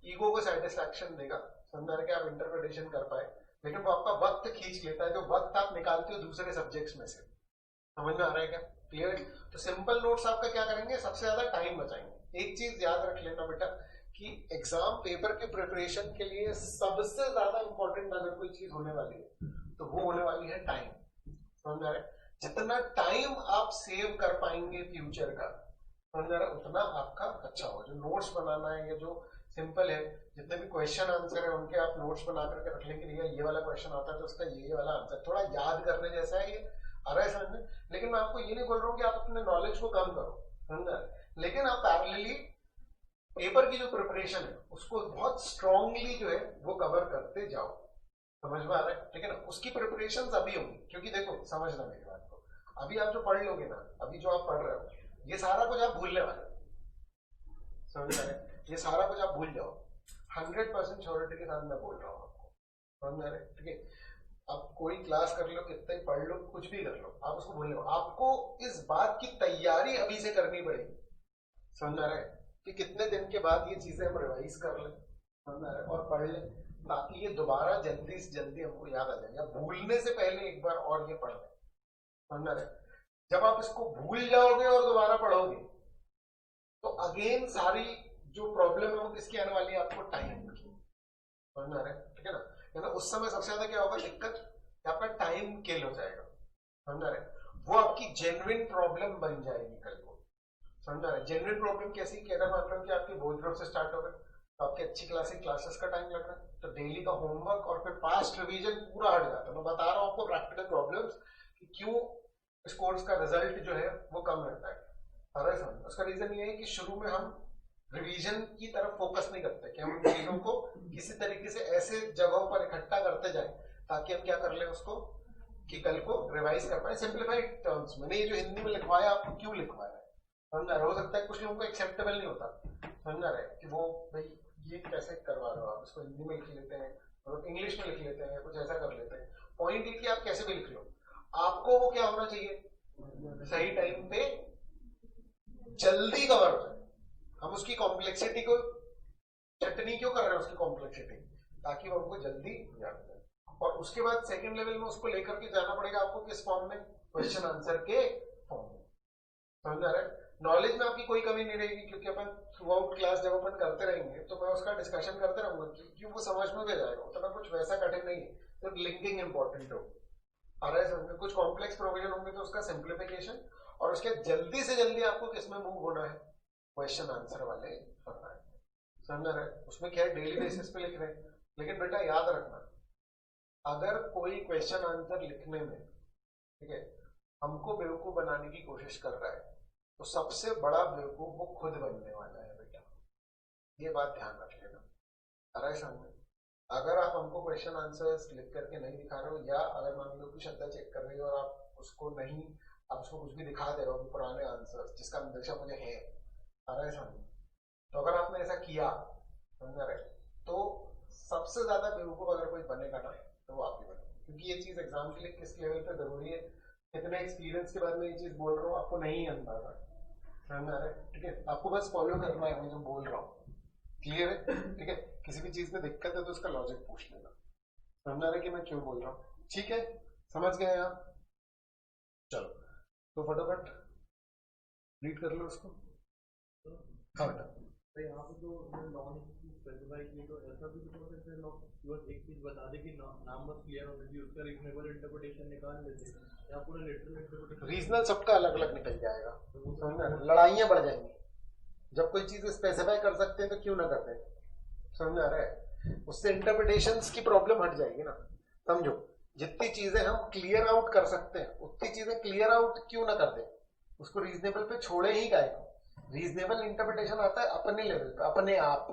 ईगो को सेटिस्फैक्शन देगा, समझ आ रहा है कि आप इंटरप्रिटेशन कर पाए, लेकिन वो आपका वक्त खींच लेता है, जो वक्त आप निकालते हो दूसरे सब्जेक्ट्स में से, समझ में आ रहा है क्या, क्लियर। तो सिंपल नोट्स आपका क्या करेंगे, सबसे ज्यादा टाइम बचाएंगे। एक चीज याद रख लेना बेटा कि एग्जाम पेपर के प्रिपरेशन के लिए सबसे ज्यादा इंपॉर्टेंट अगर कोई चीज होने वाली है तो वो होने वाली है टाइम, समझ आ रहा है। जितना टाइम आप सेव कर पाएंगे फ्यूचर का, समझ आ रहा है, उतना आपका अच्छा होगा। जो नोट्स बनाना है या जो सिंपल है, जितने भी क्वेश्चन आंसर है उनके आप नोट्स बना करके रख लेंगे, ये वाला क्वेश्चन आता है तो उसका ये वाला आंसर, थोड़ा याद करने जैसा है, ये आ रहा है समझ में। लेकिन मैं आपको ये नहीं बोल रहा हूँ कि आप अपने नॉलेज को कम करो, समझा, लेकिन आप पैरेलली पेपर की जो प्रिपरेशन है उसको बहुत स्ट्रांगली जो है वो कवर करते जाओ, समझ में आ रहा है, ठीक है ना। उसकी प्रिपरेशन अभी होंगी, क्योंकि देखो समझना मेरी बात को, अभी आप जो पढ़ लोगे ना, अभी जो आप पढ़ रहे हो ये सारा कुछ आप भूलने वाले, समझ में आ रहा है, ये सारा कुछ आप भूल जाओ, 100% श्योरिटी के साथ मैं बोल रहा हूँ आपको, समझ में आ रहा है, ठीक है। आप कोई क्लास कर लो, कितना ही पढ़ लो, कुछ भी कर लो, आप उसको भूलने लो। आपको इस बात की तैयारी अभी से करनी पड़ेगी, समझ आ रहा है, कि कितने दिन के बाद ये चीजें हम रिवाइज कर लें, समझ आ रहा है, और पढ़ लें, ताकि ये दोबारा जल्दी से जल्दी हमको याद आ जाए, भूलने से पहले एक बार और ये पढ़ लें, समझ आ रहा है। जब आप इसको भूल जाओगे और दोबारा पढ़ोगे तो अगेन सारी जो प्रॉब्लम है वो किसकी आने वाली है, आपको टाइम की, समझ आ रहा है, ठीक है ना। उस समय सबसे ज्यादा क्या होगा दिक्कत, आपका टाइम किल हो जाएगा, समझ आ रहा है, वो आपकी जेन्युइन प्रॉब्लम बन जाएगी कल को, समझ आ रहा है। जेन्युइन प्रॉब्लम कैसी कि अगर मतलब कि आपके बोर्ड ड्रॉप से स्टार्ट हो गए तो आपकी अच्छी क्लासेस का टाइम लग रहा है, तो डेली का होमवर्क और फिर पास्ट रिवीजन पूरा हट जाता है। मैं बता रहा हूँ आपको प्रैक्टिकल प्रॉब्लम्स कि क्यों इस कोर्स का रिजल्ट जो है वो कम रहता है, अरे समझ। उसका रीजन ये है कि शुरू में हम रिवीजन की तरफ फोकस नहीं करते, कि हम चीजों को किसी तरीके से ऐसे जगहों पर इकट्ठा करते जाएं ताकि हम क्या कर ले उसको, कि कल को रिवाइज कर पाए सिंप्लीफाइड टर्म्स में। नहीं, जो हिंदी में लिखवाया आपको क्यों लिखवाया है, समझ आ रहा है। हो सकता है कुछ लोगों को एक्सेप्टेबल नहीं होता, समझ आ रहा है, कि वो भाई ये कैसे करवा रहे हो आप, इसको हिंदी में लिख लेते हैं और इंग्लिश में लिख लेते हैं, कुछ ऐसा कर लेते हैं। पॉइंट ये कि आप कैसे भी लिख लो, आपको वो क्या होना चाहिए, सही टाइम पे जल्दी कवर हो जाए। हम उसकी कॉम्प्लेक्सिटी को, चटनी क्यों कर रहे हैं उसकी कॉम्प्लेक्सिटी, ताकि वो हमको जल्दी याद जाए। और उसके बाद सेकंड लेवल में उसको लेकर के जाना पड़ेगा आपको, किस फॉर्म में, क्वेश्चन आंसर के फॉर्म में, समझ आ रहा है। नॉलेज में आपकी कोई कमी नहीं रहेगी, क्योंकि अपन थ्रू आउट क्लास जब अपन करते रहेंगे तो मैं उसका डिस्कशन करते रहूंगा, क्योंकि वो समझ में भी जाएगा, उतना कुछ वैसा कठिन नहीं है, सिर्फ लिंकिंग इंपॉर्टेंट हो, आ रहा है समझ में। कुछ कॉम्प्लेक्स प्रोविजन होंगे तो उसका सिंप्लीफिकेशन, और उसके जल्दी से जल्दी आपको किसमें मूव होना है, क्वेश्चन आंसर वाले करना है, समझ रहे हैं। उसमें क्या है, डेली बेसिस पे लिख रहे हैं, लेकिन बेटा याद रखना, अगर कोई क्वेश्चन आंसर लिखने में, ठीक है, हमको बेवकूफ बनाने की कोशिश कर रहा है तो सबसे बड़ा बेवकूफ वो खुद बनने वाला है बेटा, ये बात ध्यान रख लेना, आ रहा है समझ। अगर आप हमको क्वेश्चन आंसर्स लिख करके नहीं दिखा रहे हो, या अगर मान लो की श्रद्धा चेक कर रही हो और आप उसको नहीं, आप उसको कुछ भी दिखा दे रहे हो पुराने आंसर्स जिसका अंदेशा मुझे है, आ रहा है समझ। तो अगर आपने ऐसा किया, समझ रहे, तो सबसे ज्यादा बेवकूफ अगर कोई बनेगा ना तो वो आप ही बने, क्योंकि ये चीज एग्जाम के लिए किस लेवल पे जरूरी है, कितने एक्सपीरियंस के बाद में ये चीज बोल रहा हूँ आपको नहीं अंदाजा, समझ आ रहा है, ठीक है। आपको बस फॉलो करना है मैं जो बोल रहा हूँ, क्लियर है, ठीक है। किसी भी चीज में दिक्कत है तो उसका लॉजिक पूछ लेना, समझ आ रहा है कि मैं क्यों बोल रहा हूँ, ठीक है, समझ गए आप। चलो तो फटाफट रीड कर लो उसको। हाँ बेटा, यहाँ पे तो नॉन स्पेसिफाई किए, तो ऐसा भी तो हो सकता है बस एक चीज बता दे कि नाम बस क्लियर होना चाहिए, उसका रीजनेबल इंटरप्रिटेशन निकाल लेते हैं, या पूरा लिटरल इंटरप्रिटेशन। रीजनल सबका अलग अलग निकल जाएगा, समझ, लड़ाइयां बढ़ जाएंगी। जब कोई चीज स्पेसिफाई कर सकते हैं तो क्यों ना करते हैं, समझ आ रहा है, उससे इंटरप्रिटेशंस की प्रॉब्लम हट जाएगी ना। समझो, जितनी चीजें हम क्लियर आउट कर सकते हैं उतनी चीजें क्लियर आउट क्यों ना कर दें, उसको रीजनेबल पे छोड़े ही गए। रीजनेबल इंटरप्रिटेशन आता है अपने लेवल पे, अपने आप,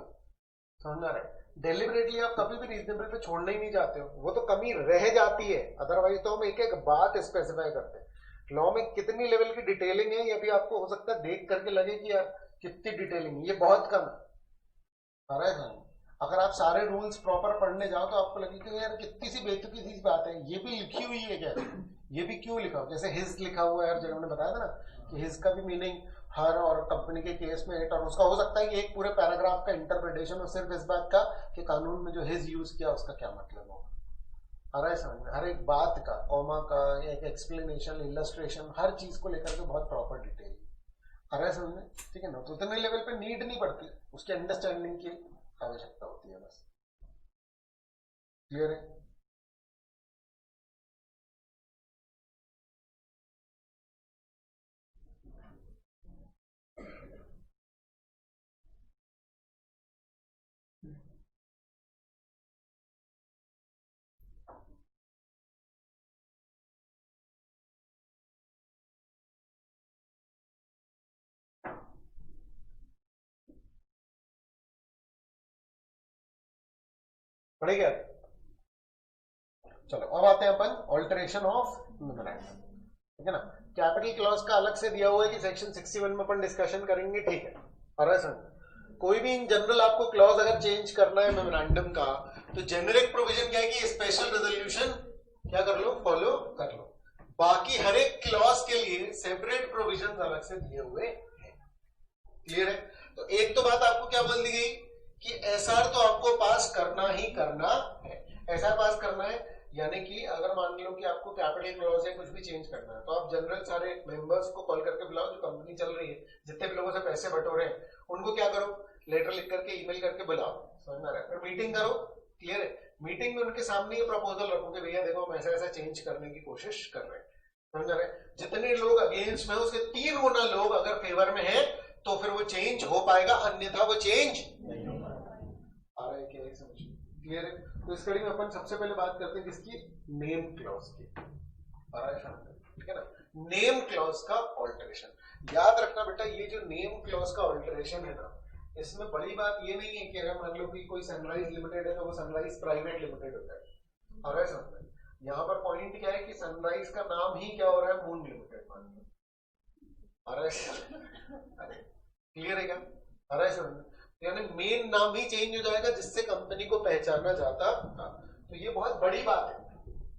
समझना रहे। डेलिबरेटली आप कभी भी रीजनेबल पे छोड़ने ही नहीं जाते हो, वो तो कमी रह जाती है, अदरवाइज तो हम एक एक बात स्पेसिफाई करते हैं। लॉ में कितनी लेवल की डिटेलिंग है ये भी आपको हो सकता है देख करके लगे कि यार कितनी डिटेलिंग है, ये बहुत कम है। अगर आप सारे रूल्स प्रॉपर पढ़ने जाओ तो आपको लगे कि यार कितनी सी बेतुकी सी बात है, ये भी लिखी हुई है क्या, ये भी क्यों लिखा हो। जैसे हिज लिखा हुआ है हर जगह, मैंने बताया था ना कि हिज का भी मीनिंग हर और कंपनी के केस में इट, और उसका हो सकता है कि एक पूरे पैराग्राफ का इंटरप्रिटेशन हो सिर्फ इस बात का कि कानून में जो हिज यूज किया उसका क्या मतलब होगा। आ रहा है समझ में, हर एक बात का, कॉमा का, एक एक्सप्लेनेशन, इलस्ट्रेशन, हर चीज को लेकर के बहुत प्रॉपर डिटेल आ रहा है समझ में, ठीक है ना। तो उतने लेवल पे नीड नहीं पड़ती, उसके अंडरस्टैंडिंग की आवश्यकता होती है बस। क्लियर है? पढ़ेगा? चलो अब आते हैं अपन ऑल्टरेशन ऑफ मेमोरेंडम, ठीक है ना। कैपिटल क्लॉज का अलग से दिया हुआ है कि सेक्शन 61 में अपन डिस्कशन करेंगे, ठीक है। और कोई भी इन जनरल आपको क्लॉज अगर चेंज करना है मेमोरेंडम का, तो जेनेरिक प्रोविजन क्या है कि स्पेशल रेजोल्यूशन क्या कर लो, फॉलो कर लो। बाकी हर एक क्लॉज के लिए सेपरेट प्रोविजन अलग से दिए हुए हैं। क्लियर है? तो एक तो बात आपको क्या बोल दी गई कि एसआर तो आपको पास करना ही करना है। एसआर पास करना है यानी कि अगर मान लो कि आपको कैपिटल क्लॉज या कुछ भी चेंज करना है, तो आप जनरल सारे मेंबर्स को कॉल करके बुलाओ, जो कंपनी चल रही है, जितने भी लोगों से पैसे बटोरे हैं उनको क्या करो, लेटर लिख करके ईमेल करके बुलाओ, समझ में आ रहा है। फिर मीटिंग करो, क्लियर है। मीटिंग में उनके सामने ये प्रपोजल रखो कि भैया देखो हम ऐसा ऐसा चेंज करने की कोशिश कर रहे हैं, समझ आ रहा है। जितने लोग अगेंस्ट में, उसके 3 गुना लोग अगर फेवर में है तो फिर वो चेंज हो पाएगा, अन्यथा वो चेंज नहीं हो पाएगा। आ रहा है क्या समझ? क्लियर है? तो इस कड़ी में अपन सबसे पहले बात करते हैं किसकी, नेम क्लॉज की। आ रहा है, ठीक है ना। नेम क्लॉज का ऑल्टरेशन याद रखना बेटा, ये जो नेम क्लॉज का ऑल्टरेशन है ना, इसमें बड़ी बात ये नहीं है कि अगर मान लो कि कोई सनराइज लिमिटेड है तो वो सनराइज प्राइवेट लिमिटेड होता है। आ रहा है समझ? यहाँ पर पॉइंट क्या है कि सनराइज का नाम ही क्या हो रहा है, मून लिमिटेड मान लो। आ रहा है? क्लियर है क्या? आ रहा है समझ? यानी मेन नाम ही चेंज हो जाएगा जिससे कंपनी को पहचाना जाता था। तो ये बहुत बड़ी बात है,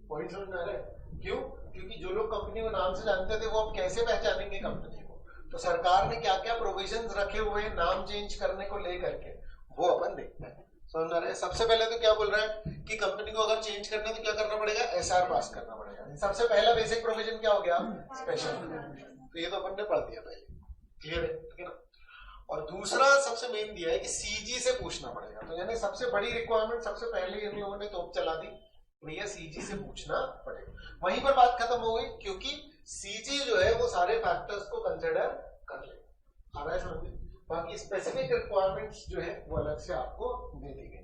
पॉइंट समझ में आ रहा है? क्यों? क्योंकि जो लोग कंपनी को नाम से जानते थे वो अब कैसे पहचानेंगे कंपनी को। तो सरकार ने क्या क्या प्रोविजंस रखे हुए हैं नाम चेंज करने को लेकर के, वो अपन देखते हैं, समझ आ रहा है। सबसे पहले तो क्या बोल रहा है कि कंपनी को अगर चेंज करना है तो क्या करना पड़ेगा, एसआर पास करना पड़ेगा। सबसे पहला बेसिक प्रोविजन क्या हो गया, स्पेशल। तो ये तो अपन ने पढ़ दिया पहले, क्लियर है, ठीक है ना। और दूसरा सबसे मेन दिया है कि सीजी से पूछना पड़ेगा। तो यानी सबसे बड़ी रिक्वायरमेंट सबसे पहले इन लोगों ने तोप चला दी, भैया सीजी से पूछना पड़ेगा। वहीं पर बात खत्म हो गई, क्योंकि सीजी जो है वो सारे फैक्टर्स को कंसिडर कर ले। आ रहा है समझ में? बाकी स्पेसिफिक रिक्वायरमेंट्स जो है वो अलग से आपको दे दी गई।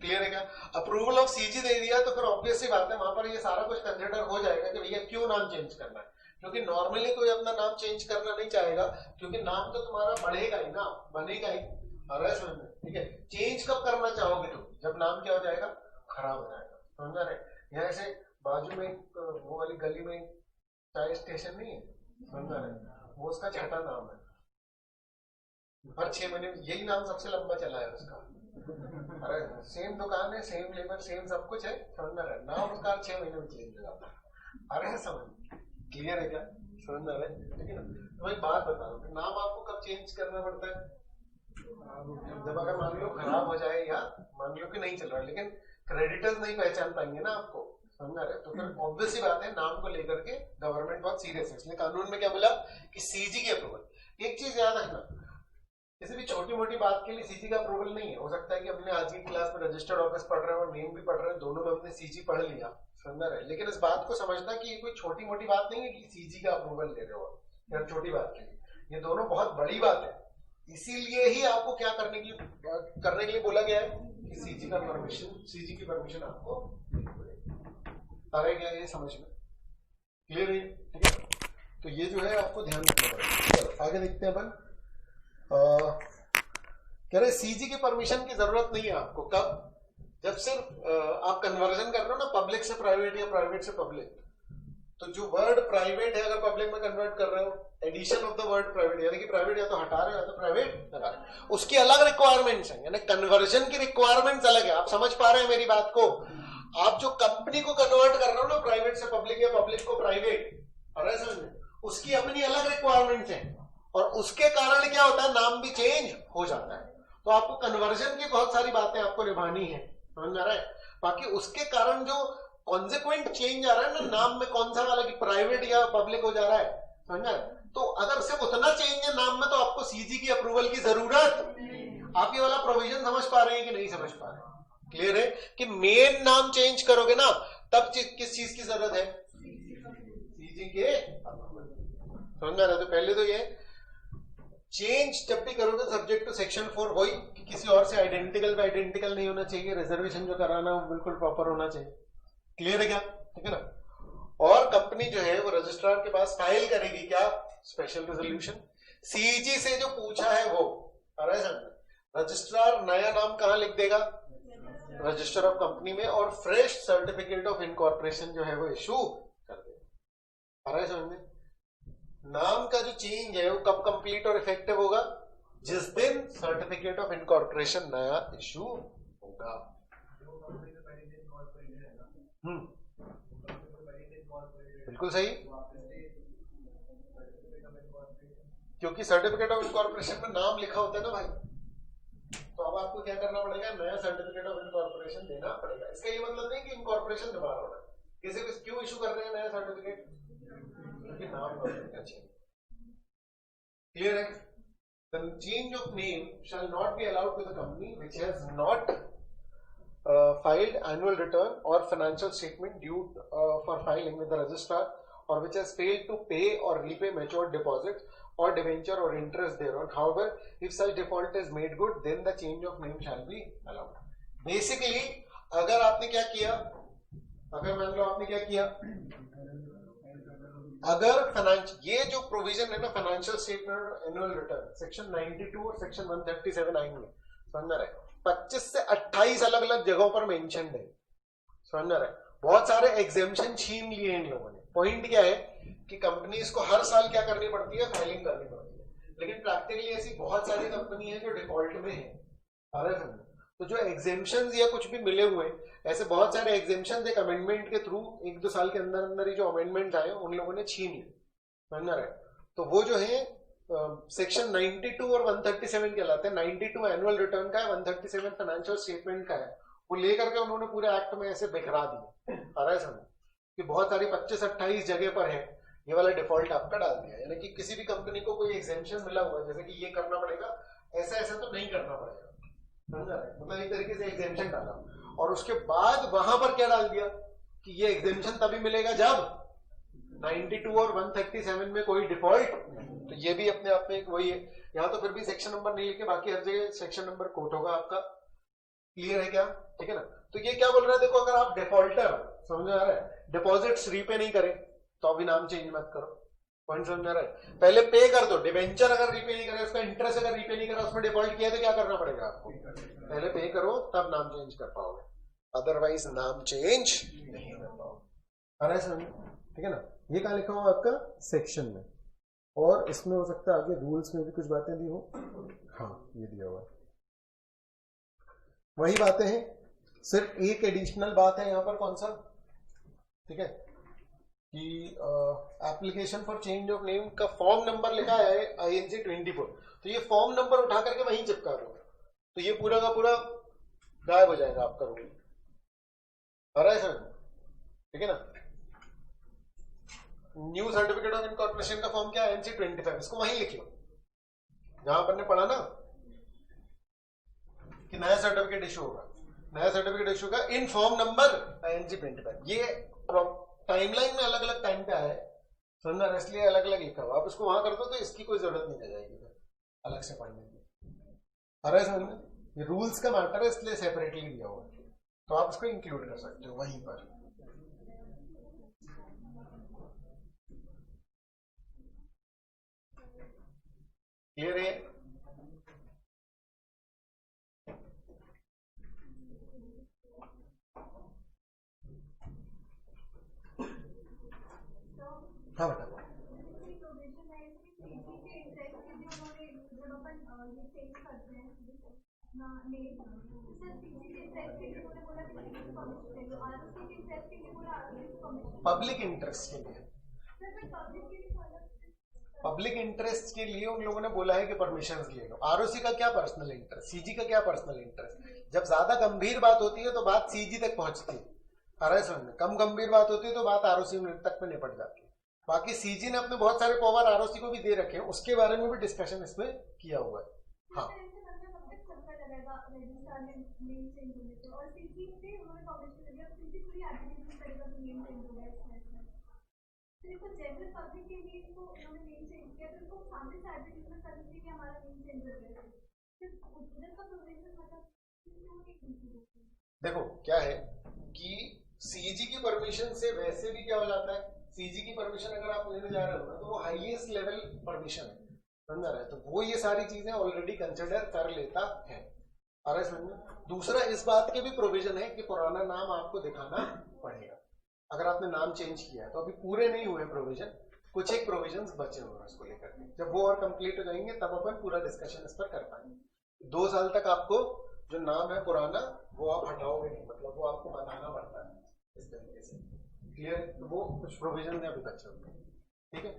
क्लियर है क्या? अप्रूवल ऑफ सीजी दे दिया तो फिर ऑब्वियस सी बात है वहां पर ये सारा कुछ कंसिडर हो जाएगा कि भैया क्यों नाम चेंज करना है। क्योंकि नॉर्मली कोई अपना नाम चेंज करना नहीं चाहेगा, क्योंकि नाम तो तुम्हारा बढ़ेगा ही ना, बनेगा ही। आ रहा है समझ में? ठीक है। चेंज कब करना चाहोगे तुम, जब नाम क्या हो जाएगा, खराब हो जाएगा, समझ रहे? यहाँ से बाजू में वो वाली गली में चाय स्टेशन नहीं है, समझ रहे? वो उसका छठा नाम है, हर 6 महीने यही नाम सबसे लंबा चला है उसका। अरे सेम दुकान है, सेम लेबर, सेम सब कुछ है, समझ रहे? नाम उसका हर 6 महीने में चेंज हो जाता है। अरे समझ क्लियर है क्या? समझ में आ रहा है, ठीक है ना। तो एक बात बता रहा हूँ, नाम आपको कब चेंज करना पड़ता है, जब अगर मान लो खराब हो जाए या मान लो कि नहीं चल रहा है, लेकिन क्रेडिटर्स नहीं पहचान पाएंगे ना आपको, समझ रहे? तो फिर ऑब्वियस ही बात है नाम को लेकर के गवर्नमेंट बहुत सीरियस है। इसलिए कानून में क्या बोला कि सीजी की अप्रूवल। एक चीज याद रखना, किसी भी छोटी मोटी बात के लिए सीजी का अप्रूवल नहीं है। हो सकता है कि हमने आज की क्लास में रजिस्टर्ड ऑफिस पढ़ रहे हैं और नेम भी पढ़ रहे हैं, दोनों में हमने सीजी पढ़ लिया, समझ रहे? लेकिन इस बात को समझना कि ये कोई छोटी मोटी बात नहीं है कि सीजी का अप्रूवल ले रहे हो यार छोटी बात के लिए, ये दोनों बहुत बड़ी बात है। इसीलिए ही आपको क्या करने के लिए बोला गया है कि सीजी का परमिशन, सीजी की परमिशन आपको। लिखनी पड़ेगी। आ रहा है क्या ये समझ में? क्लियर है? ठीक है, तो ये जो है आपको ध्यान रखना पड़ेगा। चलो आगे देखते हैं अपन। कह रहे सीजी की परमिशन की जरूरत नहीं है आपको। कब? जब सिर्फ आप कन्वर्जन कर रहे हो ना पब्लिक से प्राइवेट या प्राइवेट से पब्लिक, तो जो वर्ड प्राइवेट है अगर पब्लिक में कन्वर्ट कर रहे हो, addition of the word private, यानी कि प्राइवेट या तो हटा रहे हो या तो प्राइवेट लगा रहे हो, उसकी अलग रिक्वायरमेंट्स हैं, यानी कन्वर्जन की रिक्वायरमेंट्स अलग है। आप समझ पा रहे हैं मेरी बात को? आप जो कंपनी को कन्वर्ट कर रहे हो ना प्राइवेट से पब्लिक या पब्लिक को प्राइवेट, समझ में, उसकी अपनी अलग रिक्वायरमेंट्स हैं, और उसके कारण क्या होता है, नाम भी चेंज हो जाता है। तो आपको कन्वर्जन की बहुत सारी बातें आपको निभानी है, समझ में आ रहा है? बाकी उसके कारण जो कॉन्सिक्वेंट चेंज आ रहा है ना नाम में, कौन सा वाला कि प्राइवेट या पब्लिक हो जा रहा है, समझ में? तो अगर सिर्फ उतना चेंज है नाम में तो आपको सीजी की अप्रूवल की जरूरत। आप ये वाला प्रोविजन समझ पा रहे हैं कि नहीं समझ पा रहे हैं? क्लियर है कि मेन नाम चेंज करोगे ना तब किस चीज की जरूरत है? सीजी के, समझ में आ रहा है? तो पहले तो ये चेंज जब भी करोगे सब्जेक्ट टू सेक्शन 4 वही कि किसी और से आइडेंटिकल नहीं होना चाहिए, रिजर्वेशन जो कराना वो बिल्कुल प्रॉपर होना चाहिए। क्लियर है क्या? ठीक है ना? और कंपनी जो है वो रजिस्ट्रार के पास फाइल करेगी क्या? Special resolution. सीजी से जो पूछा है वो, रजिस्ट्रार नया नाम कहां लिख देगा? रजिस्टर ऑफ कंपनी में, और फ्रेश सर्टिफिकेट ऑफ इनकॉर्पोरेशन जो है वो इशू कर देगा। आ रहा है समझ में? नाम का जो चेंज है वो कब कंप्लीट और इफेक्टिव होगा? जिस दिन सर्टिफिकेट ऑफ इनकॉर्पोरेशन नया इशू होगा। बिल्कुल सही, क्योंकि सर्टिफिकेट ऑफ इनकॉर्पोरेशन में नाम लिखा होता है ना भाई, तो अब आपको क्या करना पड़ेगा? नया सर्टिफिकेट ऑफ इनकॉर्पोरेशन देना पड़ेगा। इसका ये मतलब नहीं कि इनकॉर्पोरेशन दोबारा होना, किसी को क्यों इशू कर रहे हैं नया सर्टिफिकेट? क्योंकि नाम का चेंज। क्लियर है? The change of name shall not be allowed to the company which has not filed annual return or financial statement due for filing with the registrar, or which has failed to pay or repay matured deposits or debenture or interest thereon. However, if such default is made good, then the change of name shall be allowed. Basically, अगर आपने क्या किया, अगर मान लो आपने क्या किया, अगर ये जो प्रोविजन है ना फाइनेंशियल स्टेटमेंट और एनुअल रिटर्न सेक्शन 92 और सेक्शन 137 आएंगे, समझ रहे? 25 से 28 अलग अलग जगहों पर मेंशन है, समझ रहे? बहुत सारे एग्जेम्पशन छीन लिए इन लोगों ने। पॉइंट क्या है कि कंपनीज को हर साल क्या करनी पड़ती है? फाइलिंग करनी पड़ती है, लेकिन प्रैक्टिकली ऐसी बहुत सारी कंपनी है जो डिफॉल्ट में है। तो जो एग्जेम्पशन या कुछ भी मिले हुए, ऐसे बहुत सारे एग्जेम्पशन एक अमेंडमेंट के थ्रू 1-2 साल के अंदर अंदर ही जो अमेंडमेंट आए उन लोगों ने छीन लिए, समझ रहे? तो वो जो है सेक्शन 92 और 137 कहलाते हैं। 92 एनुअल रिटर्न का है, 137 फाइनेंशियल स्टेटमेंट का है। वो लेकर के उन्होंने पूरे एक्ट में ऐसे बिखरा दिए, आ रहा है समझ? कि बहुत सारी 25-28 जगह पर है ये वाला डिफॉल्ट आपका डाल दिया। यानी कि किसी भी कंपनी को कोई एग्जेम्पशन मिला हुआ है, जैसे कि ये करना पड़ेगा, ऐसा ऐसा तो नहीं करना पड़ेगा, समझा? मतलब एक तरीके से एग्जेम्पशन डाला, और उसके बाद वहां पर क्या डाल दिया कि ये एग्जेम्पशन तभी मिलेगा जब 92 और 137 में कोई डिफॉल्ट। तो ये भी अपने आप में एक वही है। यहाँ तो फिर भी सेक्शन नंबर नहीं लिखे, बाकी हर जगह सेक्शन नंबर कोट होगा आपका। क्लियर है क्या? ठीक है ना? तो ये क्या बोल रहा है, देखो अगर आप डिफॉल्टर, समझ आ रहा है, डिपॉजिट्स रीपे नहीं करे तो अभी नाम चेंज मत करो। पॉइंट समझ आ रहा है? पहले पे कर दो। डिवेंचर अगर रीपे नहीं करे, उसका इंटरेस्ट अगर रीपे नहीं करा, उसमें डिफॉल्ट किया तो क्या करना पड़ेगा आपको? पहले पे करो तब नाम चेंज कर पाओगे, अदरवाइज नाम चेंज नहीं कर पाओगे। अरे समझ, ठीक है ना? ये कहाँ लिखा हुआ आपका? सेक्शन में। और इसमें हो सकता है आगे रूल्स में भी कुछ बातें दी हो। हाँ, ये दिया हुआ है, वही बातें हैं। सिर्फ एक एडिशनल बात है यहाँ पर, कौन सा? ठीक है, कि application for change of name का फॉर्म नंबर लिखा है INC 24, तो ये फॉर्म नंबर उठा करके वहीं चिपका दो, तो ये पूरा का पूरा गायब हो जाएगा आपका रूल। आ रहा है सर? ठीक है ना? न्यू सर्टिफिकेट ऑफ इनकॉर्पोरेशन का फॉर्म क्या है? INC 25, इसको वहीं लिख लो जहां अपन ने पढ़ा ना कि नया सर्टिफिकेट इशू होगा। नया सर्टिफिकेट इशू का इन फॉर्म नंबर INC 25, ये टाइमलाइन में अलग अलग टाइम पे आया है, समझना? इसलिए अलग अलग लिखा हुआ। आप इसको वहां कर दो तो इसकी कोई जरूरत नहीं रह जाएगी अलग से पढ़ने की। आ रहा है समझ में? ये रूल्स का मैटर है, इसलिए सेपरेटली दिया हुआ है। तो आप उसको इंक्लूड कर सकते हो वहीं पर। क्लियर है? हाँ बेटा। पब्लिक इंटरेस्ट के लिए, पब्लिक इंटरेस्ट के लिए उन लोगों ने बोला है कि परमिशन ले लो। आरओसी का क्या पर्सनल इंटरेस्ट, सीजी का क्या पर्सनल इंटरेस्ट। जब ज्यादा गंभीर बात होती है तो बात सीजी तक पहुंचती है, कम गंभीर बात होती है तो बात आरओसी तक में निपट जाती है। बाकी सीजी ने अपने बहुत सारे पावर आरओसी को भी दे रखे हैं, उसके बारे में भी डिस्कशन इसमें किया हुआ है। हाँ, देखो क्या है कि सीजी की परमिशन से वैसे भी क्या हो जाता है, सीजी की परमिशन अगर आप लेने जा रहे हो ना तो वो हाईएस्ट लेवल परमिशन है, समझा रहे? तो वो ये सारी चीजें ऑलरेडी कंसिडर कर लेता है। अरे समझ। दूसरा, इस बात के भी प्रोविजन है कि पुराना नाम आपको दिखाना पड़ेगा अगर आपने नाम चेंज किया है। तो अभी पूरे नहीं हुए प्रोविजन, कुछ एक प्रोविजन बचे हुए हैं उसको लेकर के। जब वो और कंप्लीट हो जाएंगे तब अपन पूरा डिस्कशन इस पर कर पाएंगे। 2 साल तक आपको जो नाम है पुराना वो आप हटाओगे नहीं, मतलब वो आपको बताना पड़ता है इस तरीके से। क्लियर? तो वो कुछ प्रोविजन है अभी बचे हुए, ठीक है।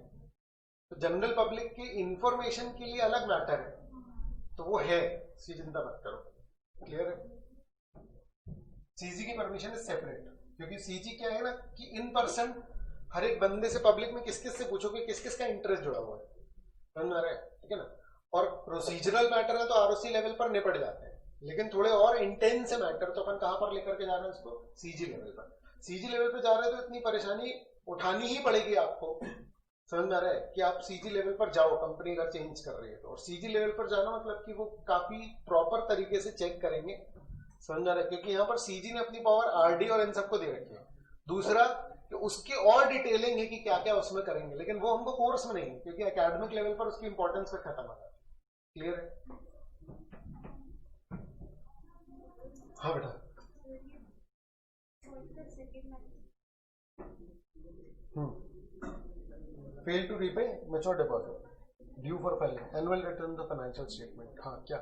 तो जनरल पब्लिक की इंफॉर्मेशन के लिए अलग मैटर है, तो वो है, चिंता मत करो। क्लियर है? सीजी की परमिशन इज सेपरेट, क्योंकि सीजी क्या है ना कि इन पर्सन हर एक बंदे से पब्लिक में किस किस से पूछोगे, किस किस का इंटरेस्ट जुड़ा हुआ है, समझ आ रहा है? ठीक है ना। और प्रोसीजरल मैटर है तो आरओसी लेवल पर निपट जाते हैं, लेकिन थोड़े और इंटेंस मैटर तो अपन कहां पर लेकर के जा रहे हैं इसको, सीजी लेवल पर। सीजी लेवल पर जा रहे हैं तो इतनी परेशानी उठानी ही पड़ेगी आपको, समझ में आ रहा है? कि आप सीजी लेवल पर जाओ, कंपनी अगर चेंज कर रही है तो। और सीजी लेवल पर जाना मतलब कि वो काफी प्रॉपर तरीके से चेक करेंगे, समझ आ रहा है? क्योंकि यहाँ पर सीजी ने अपनी पावर आरडी और इन सबको दे रखी है। दूसरा कि उसकी और डिटेलिंग है कि क्या क्या उसमें करेंगे, लेकिन वो हमको कोर्स में नहीं है, क्योंकि एकेडमिक लेवल पर उसकी इंपॉर्टेंस पर खत्म हो जाता है। क्लियर है? हाँ बेटा। Fail to repay mature deposit due for filing annual return the financial statement. हाँ, क्या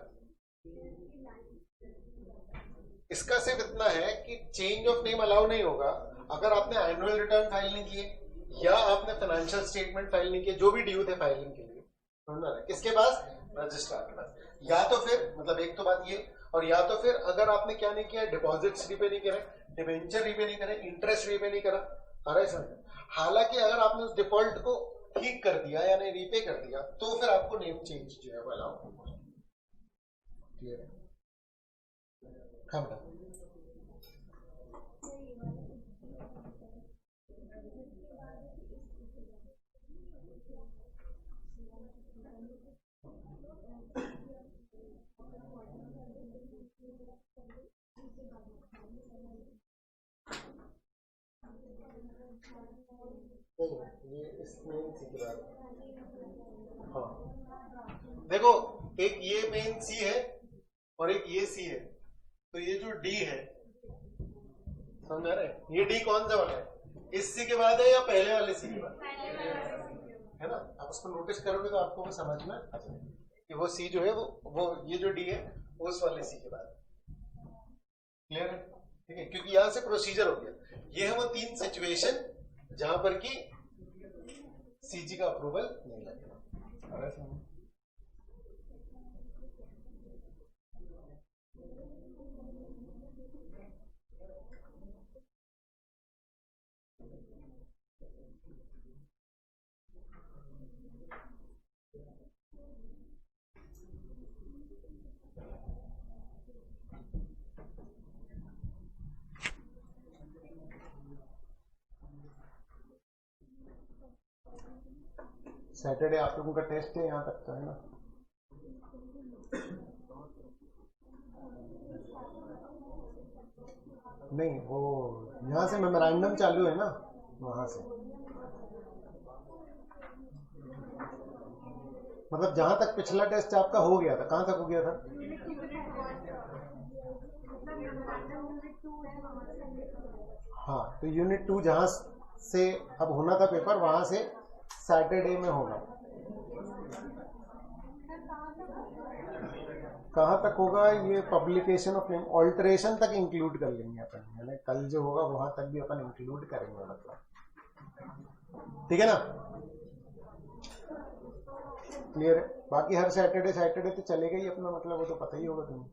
इसका सिर्फ इतना है कि चेंज ऑफ नेम अलाउ नहीं होगा अगर आपने एनुअल रिटर्न फाइल नहीं किए या आपने फाइनेंशियल स्टेटमेंट फाइल नहीं किए, जो भी ड्यू थे फाइलिंग के लिए, समझना है? किसके पास? रजिस्ट्रार के पास। या तो फिर मतलब एक तो बात ये, और या तो फिर अगर आपने क्या नहीं किया, डिपॉजिट्स रीपे नहीं करे, डिबेंचर रीपे नहीं करे, इंटरेस्ट रीपे नहीं करा, अरे समझ। हालांकि अगर आपने उस डिफॉल्ट को ठीक कर दिया यानी रीपे कर दिया तो फिर आपको नेम चेंज जो है वो अलाउ होगा। क्लियर है? हाँ बेटा। ये इसमें सी की बात। हाँ देखो, एक ये मेन सी है और एक ये सी है, तो ये जो डी है, समझ रहे? ये डी कौन सा वाला है? इस सी के बाद है या पहले वाले सी के बाद है ना? आप उसको नोटिस करोगे तो आपको वो समझ में आ जाएगा कि वो सी जो है वो ये जो डी है वो उस वाले सी के बाद। क्लियर है? ठीक है, क्योंकि यहां से प्रोसीजर हो गया। ये है वो 3 सिचुएशन जहां पर कि सीजी का अप्रूवल नहीं लगेगा। सैटरडे आप लोगों का टेस्ट है, यहाँ तक तो है ना? नहीं, वो यहाँ से मेमोरेंडम चालू है ना, वहां से मतलब जहां तक पिछला टेस्ट आपका हो गया था, कहां तक हो गया था? हाँ, तो यूनिट 2 जहां से अब होना था पेपर, वहां से सैटरडे में होगा। कहाँ तक होगा? ये पब्लिकेशन ऑफ नेम ऑल्टरेशन तक इंक्लूड कर लेंगे अपन, यानी कल जो होगा वहां तक भी अपन इंक्लूड करेंगे, मतलब ठीक है ना? क्लियर है? बाकी हर सैटरडे तो चलेगा ही अपना, मतलब वो तो पता ही होगा तुम्हें।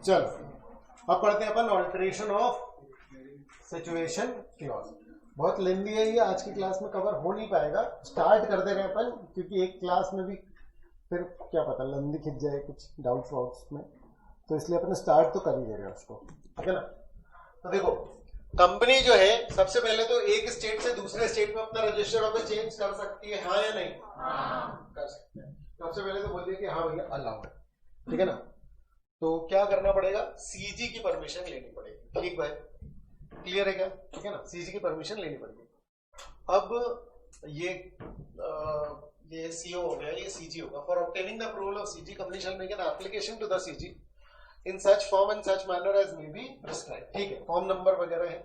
चलो अब पढ़ते हैं अपन ऑल्टरेशन ऑफ सिचुएशन क्लॉज। बहुत लेंदी है ये, आज की क्लास में कवर हो नहीं पाएगा, स्टार्ट कर दे रहे हैं अपन, क्योंकि एक क्लास में भी फिर क्या पता लंबी खिंच जाए कुछ डाउट्स वाउट्स में, तो इसलिए अपन स्टार्ट तो कर ही दे रहे हैं उसको, ठीक है ना? तो देखो, कंपनी जो है सबसे पहले तो एक स्टेट से दूसरे स्टेट में अपना रजिस्टर ऑफिस चेंज कर सकती है, हाँ या नहीं? हाँ, कर सकते हैं। सबसे पहले तो बोलिए कि हाँ भैया अलाउड है, ठीक है ना? तो क्या करना पड़ेगा? सीजी की परमिशन लेनी पड़ेगी, ठीक भाई? क्लियर है क्या? ठीक है ना? सीजी की परमिशन लेनी पड़ेगी। अब ये सीओ हो गया, ये सीजी होगा। For obtaining the approval of CG, company shall make an application to the CG in such form and such manner as may be prescribe. ठीक है, फॉर्म नंबर वगैरह है,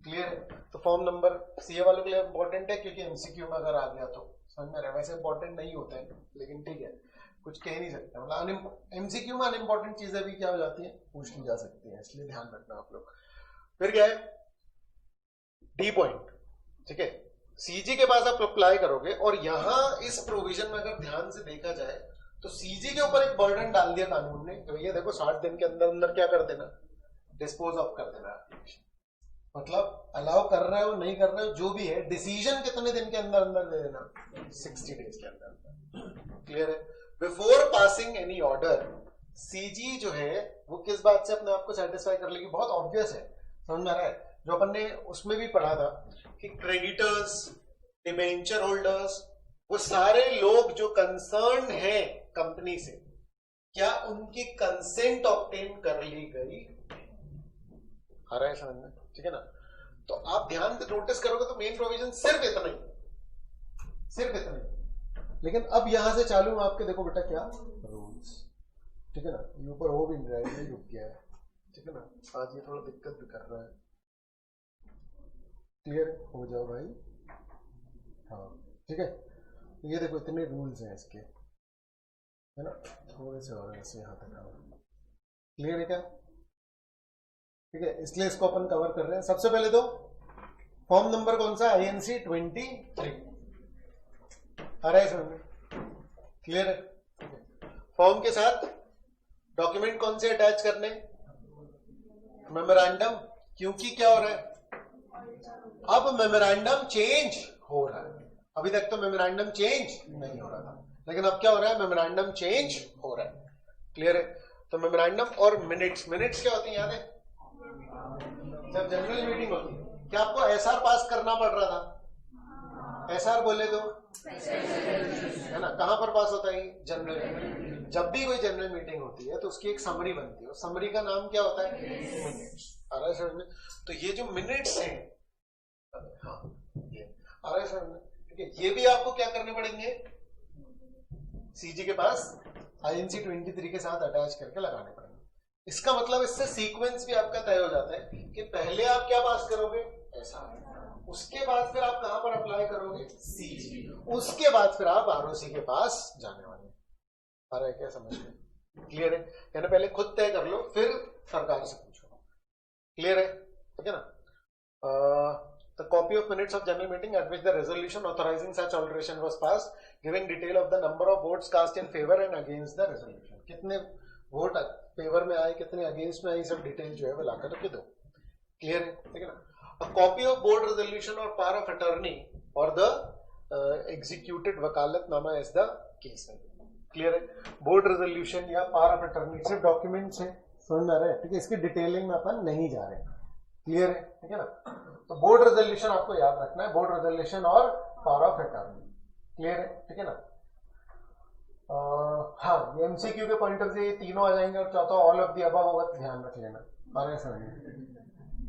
क्लियर है? तो फॉर्म नंबर सीए वालों के लिए इंपॉर्टेंट है, क्योंकि एमसीक्यू में अगर आ गया तो समझ में रहे, वैसे इंपॉर्टेंट नहीं होता है, लेकिन ठीक है, कुछ कह नहीं सकते, मतलब एमसीक्यू में अनइम्पोर्टेंट चीजें भी क्या हो जाती है, पूछ ली जा सकती है, इसलिए ध्यान रखना आप लोग। फिर क्या है? डी पॉइंट, ठीक है? सीजी के पास आप अप्लाई करोगे, और यहां इस प्रोविजन में अगर ध्यान से देखा जाए तो सीजी के ऊपर एक बर्डन डाल दिया कानून ने, तो ये देखो 60 दिन के अंदर अंदर क्या कर देना, डिस्पोज ऑफ कर देना एप्लीकेशन। मतलब अलाउ कर रहे हो नहीं कर रहे हो जो भी है, डिसीजन कितने दिन के अंदर अंदर दे देना, 60 डेज के अंदर। क्लियर है? Before passing any order, CG जो है वो किस बात से अपने आप को सेटिस्फाई कर लेगी? बहुत ऑब्वियस है, समझ में आ रहा है? जो अपन ने उसमें भी पढ़ा था कि क्रेडिटर्स, डिबेंचर होल्डर्स, वो सारे लोग जो कंसर्न है कंपनी से, क्या उनकी कंसेंट ऑब्टेन कर ली गई? आ रहा है समझ में? ठीक है ना? तो आप ध्यान से नोटिस करोगे तो मेन प्रोविजन सिर्फ इतना ही, सिर्फ इतना ही। लेकिन अब यहां से चालू आपके देखो बेटा क्या रूल्स, ठीक है ना? ये ऊपर हो भी नहीं रहा है, रुक गया है, ठीक है ना? आज ये थोड़ा दिक्कत भी कर रहा है। क्लियर हो जाओ भाई, हाँ ठीक है? ये देखो इतने रूल्स हैं इसके, है ना? थोड़े से और ऐसे यहाँ तक आओ। क्लियर है क्या? ठीक है, इसलिए इसको अपन कवर कर रहे हैं। सबसे पहले तो फॉर्म नंबर कौन सा? INC 23 आ रहा है समझ में? क्लियर है? फॉर्म के साथ डॉक्यूमेंट कौन से अटैच करने? मेमोरेंडम, क्योंकि क्या हो रहा है? अब मेमोरेंडम चेंज हो रहा है। अभी तक तो मेमोरेंडम चेंज नहीं हो रहा था, लेकिन अब क्या हो रहा है? मेमोरेंडम चेंज हो रहा है। क्लियर है? तो मेमोरेंडम और मिनट्स, मिनट्स क्या होती है याद है? जब जनरल मीटिंग होती है, क्या आपको एसआर पास करना पड़ रहा था? एसआर बोले तो है ना, कहां पर पास होता है? जनरल। जब भी कोई जनरल मीटिंग होती है तो उसकी एक समरी बनती है, समरी का नाम क्या होता है? मिनट्स। आ रहा है समझ में? तो ये जो मिनट्स हैं, हाँ ये आ रहा है समझ में? ठीक है, ये भी आपको क्या करने पड़ेंगे? सीजी के पास INC 23 के साथ अटैच करके लगाने पड़ेंगे। इसका मतलब इससे सीक्वेंस भी आपका तय हो जाता है कि पहले आप क्या पास करोगे? एसआर, उसके बाद फिर आप कहां पर अप्लाई करोगे? सीजी, उसके बाद फिर आप आरओसी के पास जाने वाले। आ रहा है क्या समझ में? क्लियर है? यानी पहले खुद तय कर लो, फिर सरकार से पूछो। क्लियर है? ठीक है ना? The copy of minutes of general meeting at which the resolution authorizing such alteration was passed, giving detail of the number of votes cast in favor and against the resolution. कितने vote favour में आए, कितने against में आए, सब detail जो है वो लाकर रख दो। क्लियर है? ठीक है ना? A copy of board resolution or power of attorney or the executed वकालतनामा as the case है। क्लियर है? बोर्ड रेजोल्यूशन या पावर ऑफ अटर्नी सिर्फ डॉक्यूमेंट्स हैं, समझ में आ रहा है? ठीक है, इसकी डिटेलिंग में अपन नहीं जा रहे, क्लियर है? ठीक है ना? तो बोर्ड रेजोल्यूशन आपको याद रखना है, बोर्ड रेजोल्यूशन और पावर ऑफ अटॉर्नी, क्लियर है? ठीक है ना? हाँ, ये एमसीक्यू के पॉइंटर से ये तीनों आ जाएंगे और चौथा ऑल ऑफ द अबव होगा, ध्यान रख लेना, और ऐसा नहीं,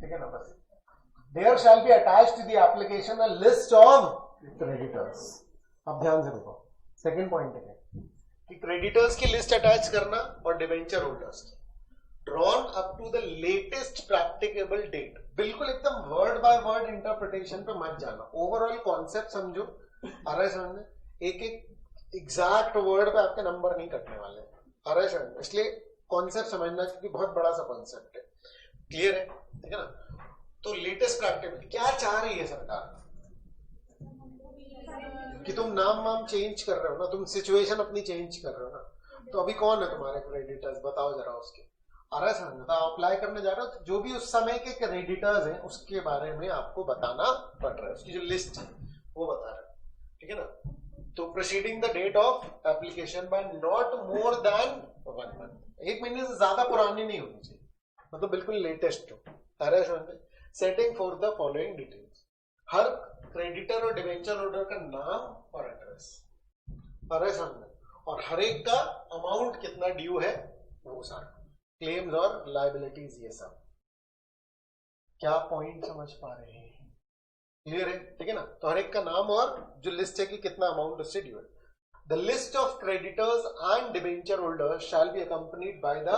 ठीक है ना? बस there shall be attached to the application a list of creditors. अब ध्यान से देखो, सेकंड पॉइंट है कि क्रेडिटर्स की लिस्ट अटैच करना और डिवेंचर होल्डर्स की drawn up to the latest practicable date. बिल्कुल एकदम वर्ड बाय वर्ड इंटरप्रिटेशन पे मत जाना, ओवरऑल कॉन्सेप्ट समझो, आ रहा है समझ में? एक एक एग्जैक्ट वर्ड पे आपके नंबर नहीं कटने वाले, आ रहा है समझ में? इसलिए कॉन्सेप्ट समझना, क्योंकि बहुत बड़ा सा कॉन्सेप्ट है, क्लियर है? ठीक है ना? तो लेटेस्ट प्रैक्टिकल क्या चाह रही है सरकार कि तुम नाम वाम चेंज कर रहे हो ना, तुम सिचुएशन अपनी चेंज कर रहे हो ना, तो अभी कौन है तुम्हारे क्रेडिटर्स, बताओ जरा उसके, आ रहा है समझ में? तो अप्लाई करने जा रहे हो तो जो भी उस समय के क्रेडिटर्स हैं उसके बारे में आपको बताना पड़ रहा है, उसकी जो लिस्ट है वो बता रहा है, ठीक है ना? तो proceeding the date of application by not more than 1 month, 1 महीने से ज्यादा पुरानी नहीं होनी चाहिए, मतलब बिल्कुल लेटेस्ट हो, आ रहा है समझ में? Setting for the following details, her creditor और डिवेंचर होल्डर का नाम और एड्रेस, आ रहा है समझ में? और हर एक का अमाउंट कितना ड्यू है वो सारा, क्लेम्स और लायबिलिटीज, ये सब। क्या पॉइंट समझ पा रहे हैं? क्लियर है? ठीक है ना? तो हर एक का नाम और जो लिस्ट है कि कितना अमाउंट उससे ड्यू है। The list of creditors and debenture holders shall be accompanied by the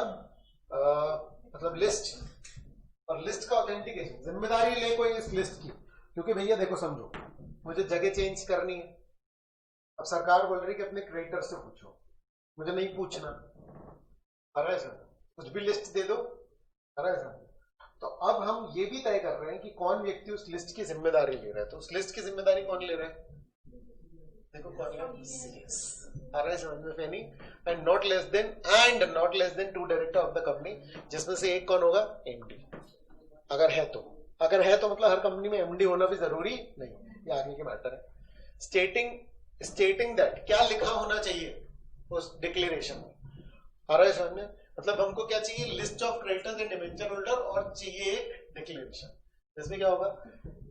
मतलब लिस्ट, और लिस्ट का ऑथेंटिकेशन, जिम्मेदारी ले कोई इस लिस्ट की, क्योंकि भैया देखो समझो, मुझे जगह चेंज करनी है, अब सरकार बोल रही है कि अपने क्रेडिटर से पूछो, मुझे नहीं पूछना, आ रहा है सर? कुछ भी लिस्ट दे दो, आ रहा है सर? तो अब हम ये भी तय कर रहे हैं कि कौन व्यक्ति उस लिस्ट की जिम्मेदारी ले रहा है, तो उस लिस्ट की जिम्मेदारी कौन ले रहा है? देखो कौन ले रहा है, आ रहा है समझ में? फैनी and not less than 2 director of the company, जिसमें से एक कौन होगा? एमडी, अगर है तो मतलब हर कंपनी में एमडी होना भी जरूरी नहीं, ये आगे के मैटर है। स्टेटिंग दैट, क्या लिखा होना चाहिए उस डिक्लेरेशन में, आ रहा है समझ में? मतलब हमको क्या चाहिए? List of creditors and debenture holder, और चाहिए एक डिक्लेरेशन, जिसमें क्या होगा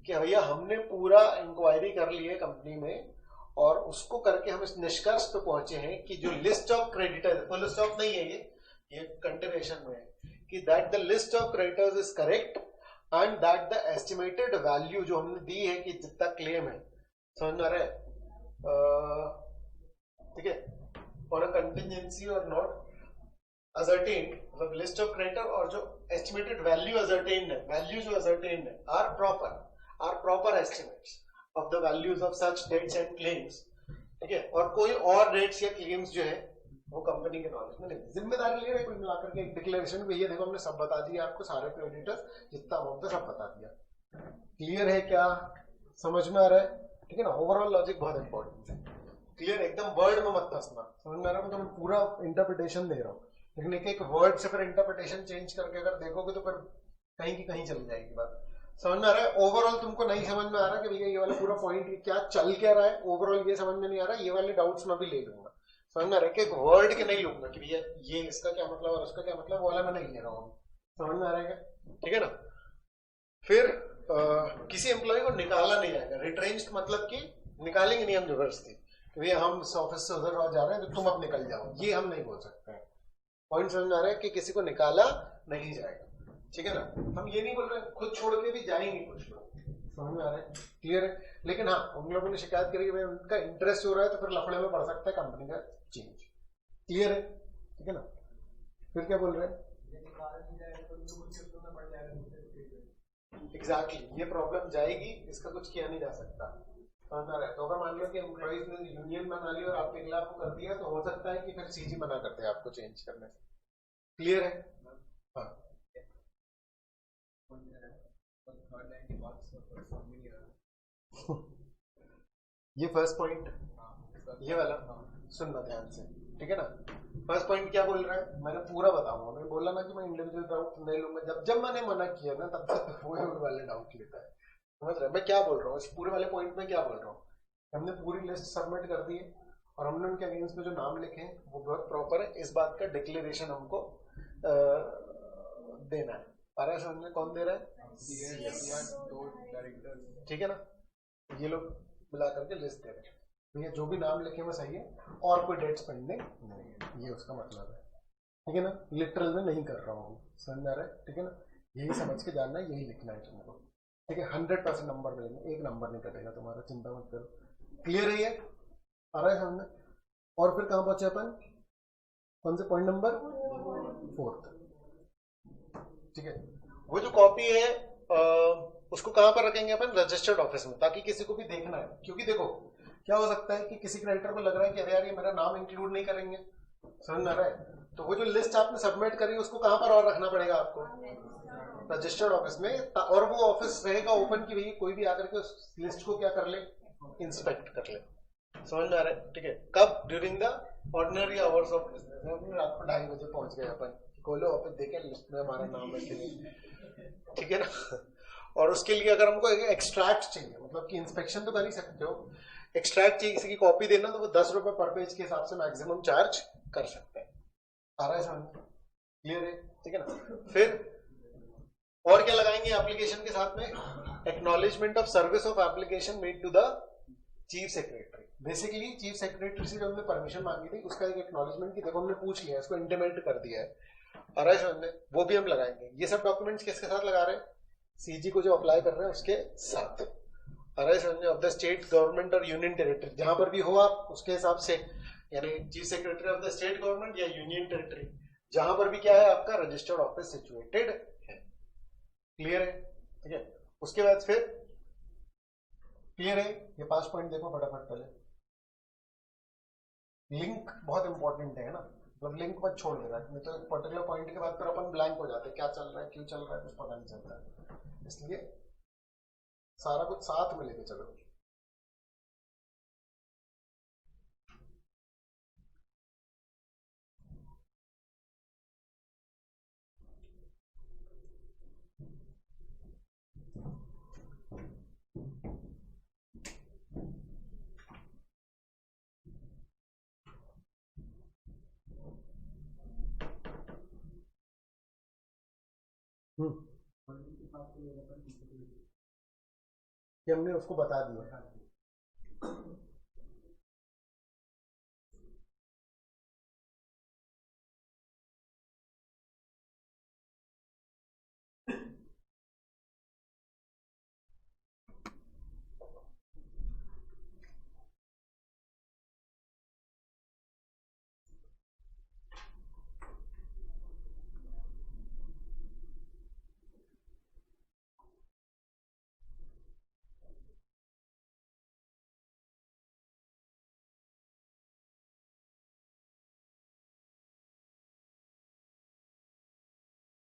कि भैया हमने पूरा इंक्वायरी कर ली है कंपनी में, और उसको करके हम इस निष्कर्ष पे पहुंचे हैं कि जो list of creditors, full stop नहीं है ये कंटिन्यूएशन में है, कि that the list of creditors is correct and that the estimated value जो हमने दी है कि जितना क्लेम है, समझ में आ रहा है? ठीक है, और अ कंटिजेंसी और नॉट ascertained, मतलब लिस्ट ऑफ क्रेडिटर और जो एस्टिमेटेड वैल्यू ascertained है, वैल्यू जो ascertained है, are proper estimates of the values of such debts and claims, ठीक है? और कोई और डेट्स या क्लेम्स जो है वो कंपनी के नॉलेज में नहीं, जिम्मेदारी ले रहे, कुल मिलाकर के एक डिक्लेरेशन भी, ये देखो हमने सब बता दिया आपको, सारे क्रेडिटर्स जितना अमाउंट है सब बता दिया, क्लियर है? क्या समझ में आ रहा है? ठीक है ना? ओवरऑल लॉजिक बहुत इंपॉर्टेंट है, क्लियर? एकदम वर्ड में मत फंसना, समझ में आ रहा है? मैं पूरा इंटरप्रिटेशन दे रहा हूँ, लेकिन एक एक वर्ड से फिर इंटरप्रिटेशन चेंज करके अगर देखोगे तो फिर कहीं की कहीं चली जाएगी बात, समझ में आ रहा है? ओवरऑल तुमको नहीं समझ में आ रहा कि भैया ये वाला पूरा पॉइंट क्या चल क्या रहा है, ओवरऑल ये समझ में नहीं आ रहा, ये वाले डाउट्स मैं भी ले लूंगा, समझ में आ रहा है? कि एक वर्ड के नहीं लूंगा कि भैया ये इसका क्या मतलब और उसका क्या मतलब, वो वाला मैं नहीं ले रहा हूँ, समझ में आ रहा है? ठीक है ना? फिर किसी एम्प्लॉय को निकाला नहीं जाएगा, रिट्रेंच्ड मतलब कि निकालेंगे नहीं हम जबरदस्ती, भैया हम ऑफिस से उधर जा रहे हैं तो तुम अब निकल जाओ, ये हम नहीं बोल सकते हैं। पॉइंट समझ में आ रहा है कि किसी को निकाला नहीं जाएगा, ठीक है ना? हम ये नहीं बोल रहे खुद छोड़ के भी जाएंगे कुछ लोग, समझ में आ रहा है? क्लियर है? लेकिन हाँ, उन लोगों ने शिकायत करी कि भाई उनका इंटरेस्ट हो रहा है तो फिर लफड़े में पड़ सकता है कंपनी का चेंज, क्लियर है? ठीक है ना? फिर क्या बोल रहे हैं? एग्जैक्टली, ये प्रॉब्लम जाएगी, इसका कुछ किया नहीं जा सकता, समझ में आ रहा है? तो अगर मान लो कि एम्प्लॉइज ने यूनियन बना ली और आपके खिलाफ को कर दिया, तो हो सकता है कि फिर सीजी मना करते हैं आपको चेंज करने से, क्लियर है? हाँ, ये फर्स्ट पॉइंट, ये वाला सुनना ध्यान से, ठीक है ना? फर्स्ट पॉइंट क्या बोल रहा है, मैंने पूरा बताऊंगा, मैं बोला ना कि मैं इंडिविजुअल डाउट नहीं लूंगा, जब मैंने मना किया ना तब तक वो वाले डाउट लेता है, समझ रहे? मैं क्या बोल रहा हूँ इस पूरे वाले पॉइंट में, क्या बोल रहा हूँ? हमने पूरी लिस्ट सबमिट कर दी है और हमने उनके अगेंस्ट में जो नाम लिखे हैं वो बहुत प्रॉपर है, इस बात का डिक्लेरेशन हमको देना है। आ रहा है समझ में? कौन दे रहा है? दो डायरेक्टर, ठीक है ना, ये लोग मिला करके लिस्ट दे रहे हैं। तो ये जो भी नाम लिखे हुए सही है, और कोई डेट्स पेंडिंग नहीं है, ये उसका मतलब है। ठीक है ना, लिटरल में नहीं कर रहा हूँ, समझ में आ रहा है? ठीक है ना, यही समझ के जानना है, यही लिखना है तुमको। ठीक है, 100% नंबर मिलेंगे, एक नंबर नहीं कटेगा तुम्हारा, चिंता मत करो। क्लियर है ये? आ रहा है समझ में? और फिर कहाँ पहुंचे अपन? कौन से पॉइंट नंबर? 4th। ठीक है, वो जो कॉपी है उसको कहां पर रखेंगे अपन? रजिस्टर्ड ऑफिस में, ताकि किसी को भी देखना है। क्योंकि देखो क्या हो सकता है कि किसी क्रेडिटर को लग रहा है कि अरे यार ये मेरा नाम इंक्लूड नहीं करेंगे, समझ में आ रहा है? तो वो जो लिस्ट आपने सबमिट करी उसको कहां पर और रखना पड़ेगा आपको? रजिस्टर्ड ऑफिस में। और वो ऑफिस रहेगा ओपन की भाई कोई भी आकर के उस लिस्ट को क्या कर ले? इंस्पेक्ट कर ले। समझ में आ रहा है? ठीक है, कब? During the ordinary hours of business. रात को 2:30 बजे पहुंच गए अपन, खोलो ऑफिस, देखे लिस्ट में हमारा नाम है, ठीक है ना। और उसके लिए अगर हमको एक्सट्रैक्ट चाहिए, मतलब कि इंस्पेक्शन तो कर ही सकते हो, एक्सट्रैक्ट चाहिए किसी की कॉपी देना, तो वो 10 रुपए पर पेज के हिसाब से मैक्सिमम चार्ज कर सकते हैं। आ रहा है समझ? क्लियर है? ठीक है ना। फिर और क्या लगाएंगे एप्लीकेशन के साथ में? Acknowledgement of service of application made to the chief secretary. Basically chief secretary से जो हमने परमिशन मांगी थी उसका एक एक्नॉलेजमेंट की देखो हमने पूछ लिया, इसको इंटीमेट कर दिया है। आ रहा है समझ में? वो भी हम लगाएंगे। ये सब डॉक्यूमेंट्स किसके साथ लगा रहे हैं? सीजी को जो अप्लाई कर रहे हैं उसके साथ। आ रहा है समझ में? ऑफ द स्टेट गवर्नमेंट और यूनियन टेरिटरी, जहां पर भी हो आप उसके हिसाब से, यानी chief secretary of the state government या यूनियन टेरिटरी, जहां पर भी क्या है आपका रजिस्टर्ड ऑफिस सिचुएटेड है। क्लियर है? ठीक है, उसके बाद फिर क्लियर है? ये 5 पॉइंट देखो फटाफट। पहले लिंक बहुत इंपॉर्टेंट है ना, मतलब लिंक मत छोड़ देना, नहीं तो एक पर्टिकुलर पॉइंट के बाद फिर अपन ब्लैंक हो जाते हैं, क्या चल रहा है क्यों चल रहा है कुछ पता नहीं चलता है। इसलिए सारा कुछ साथ में लेके चलो। कि हमने उसको बता दिया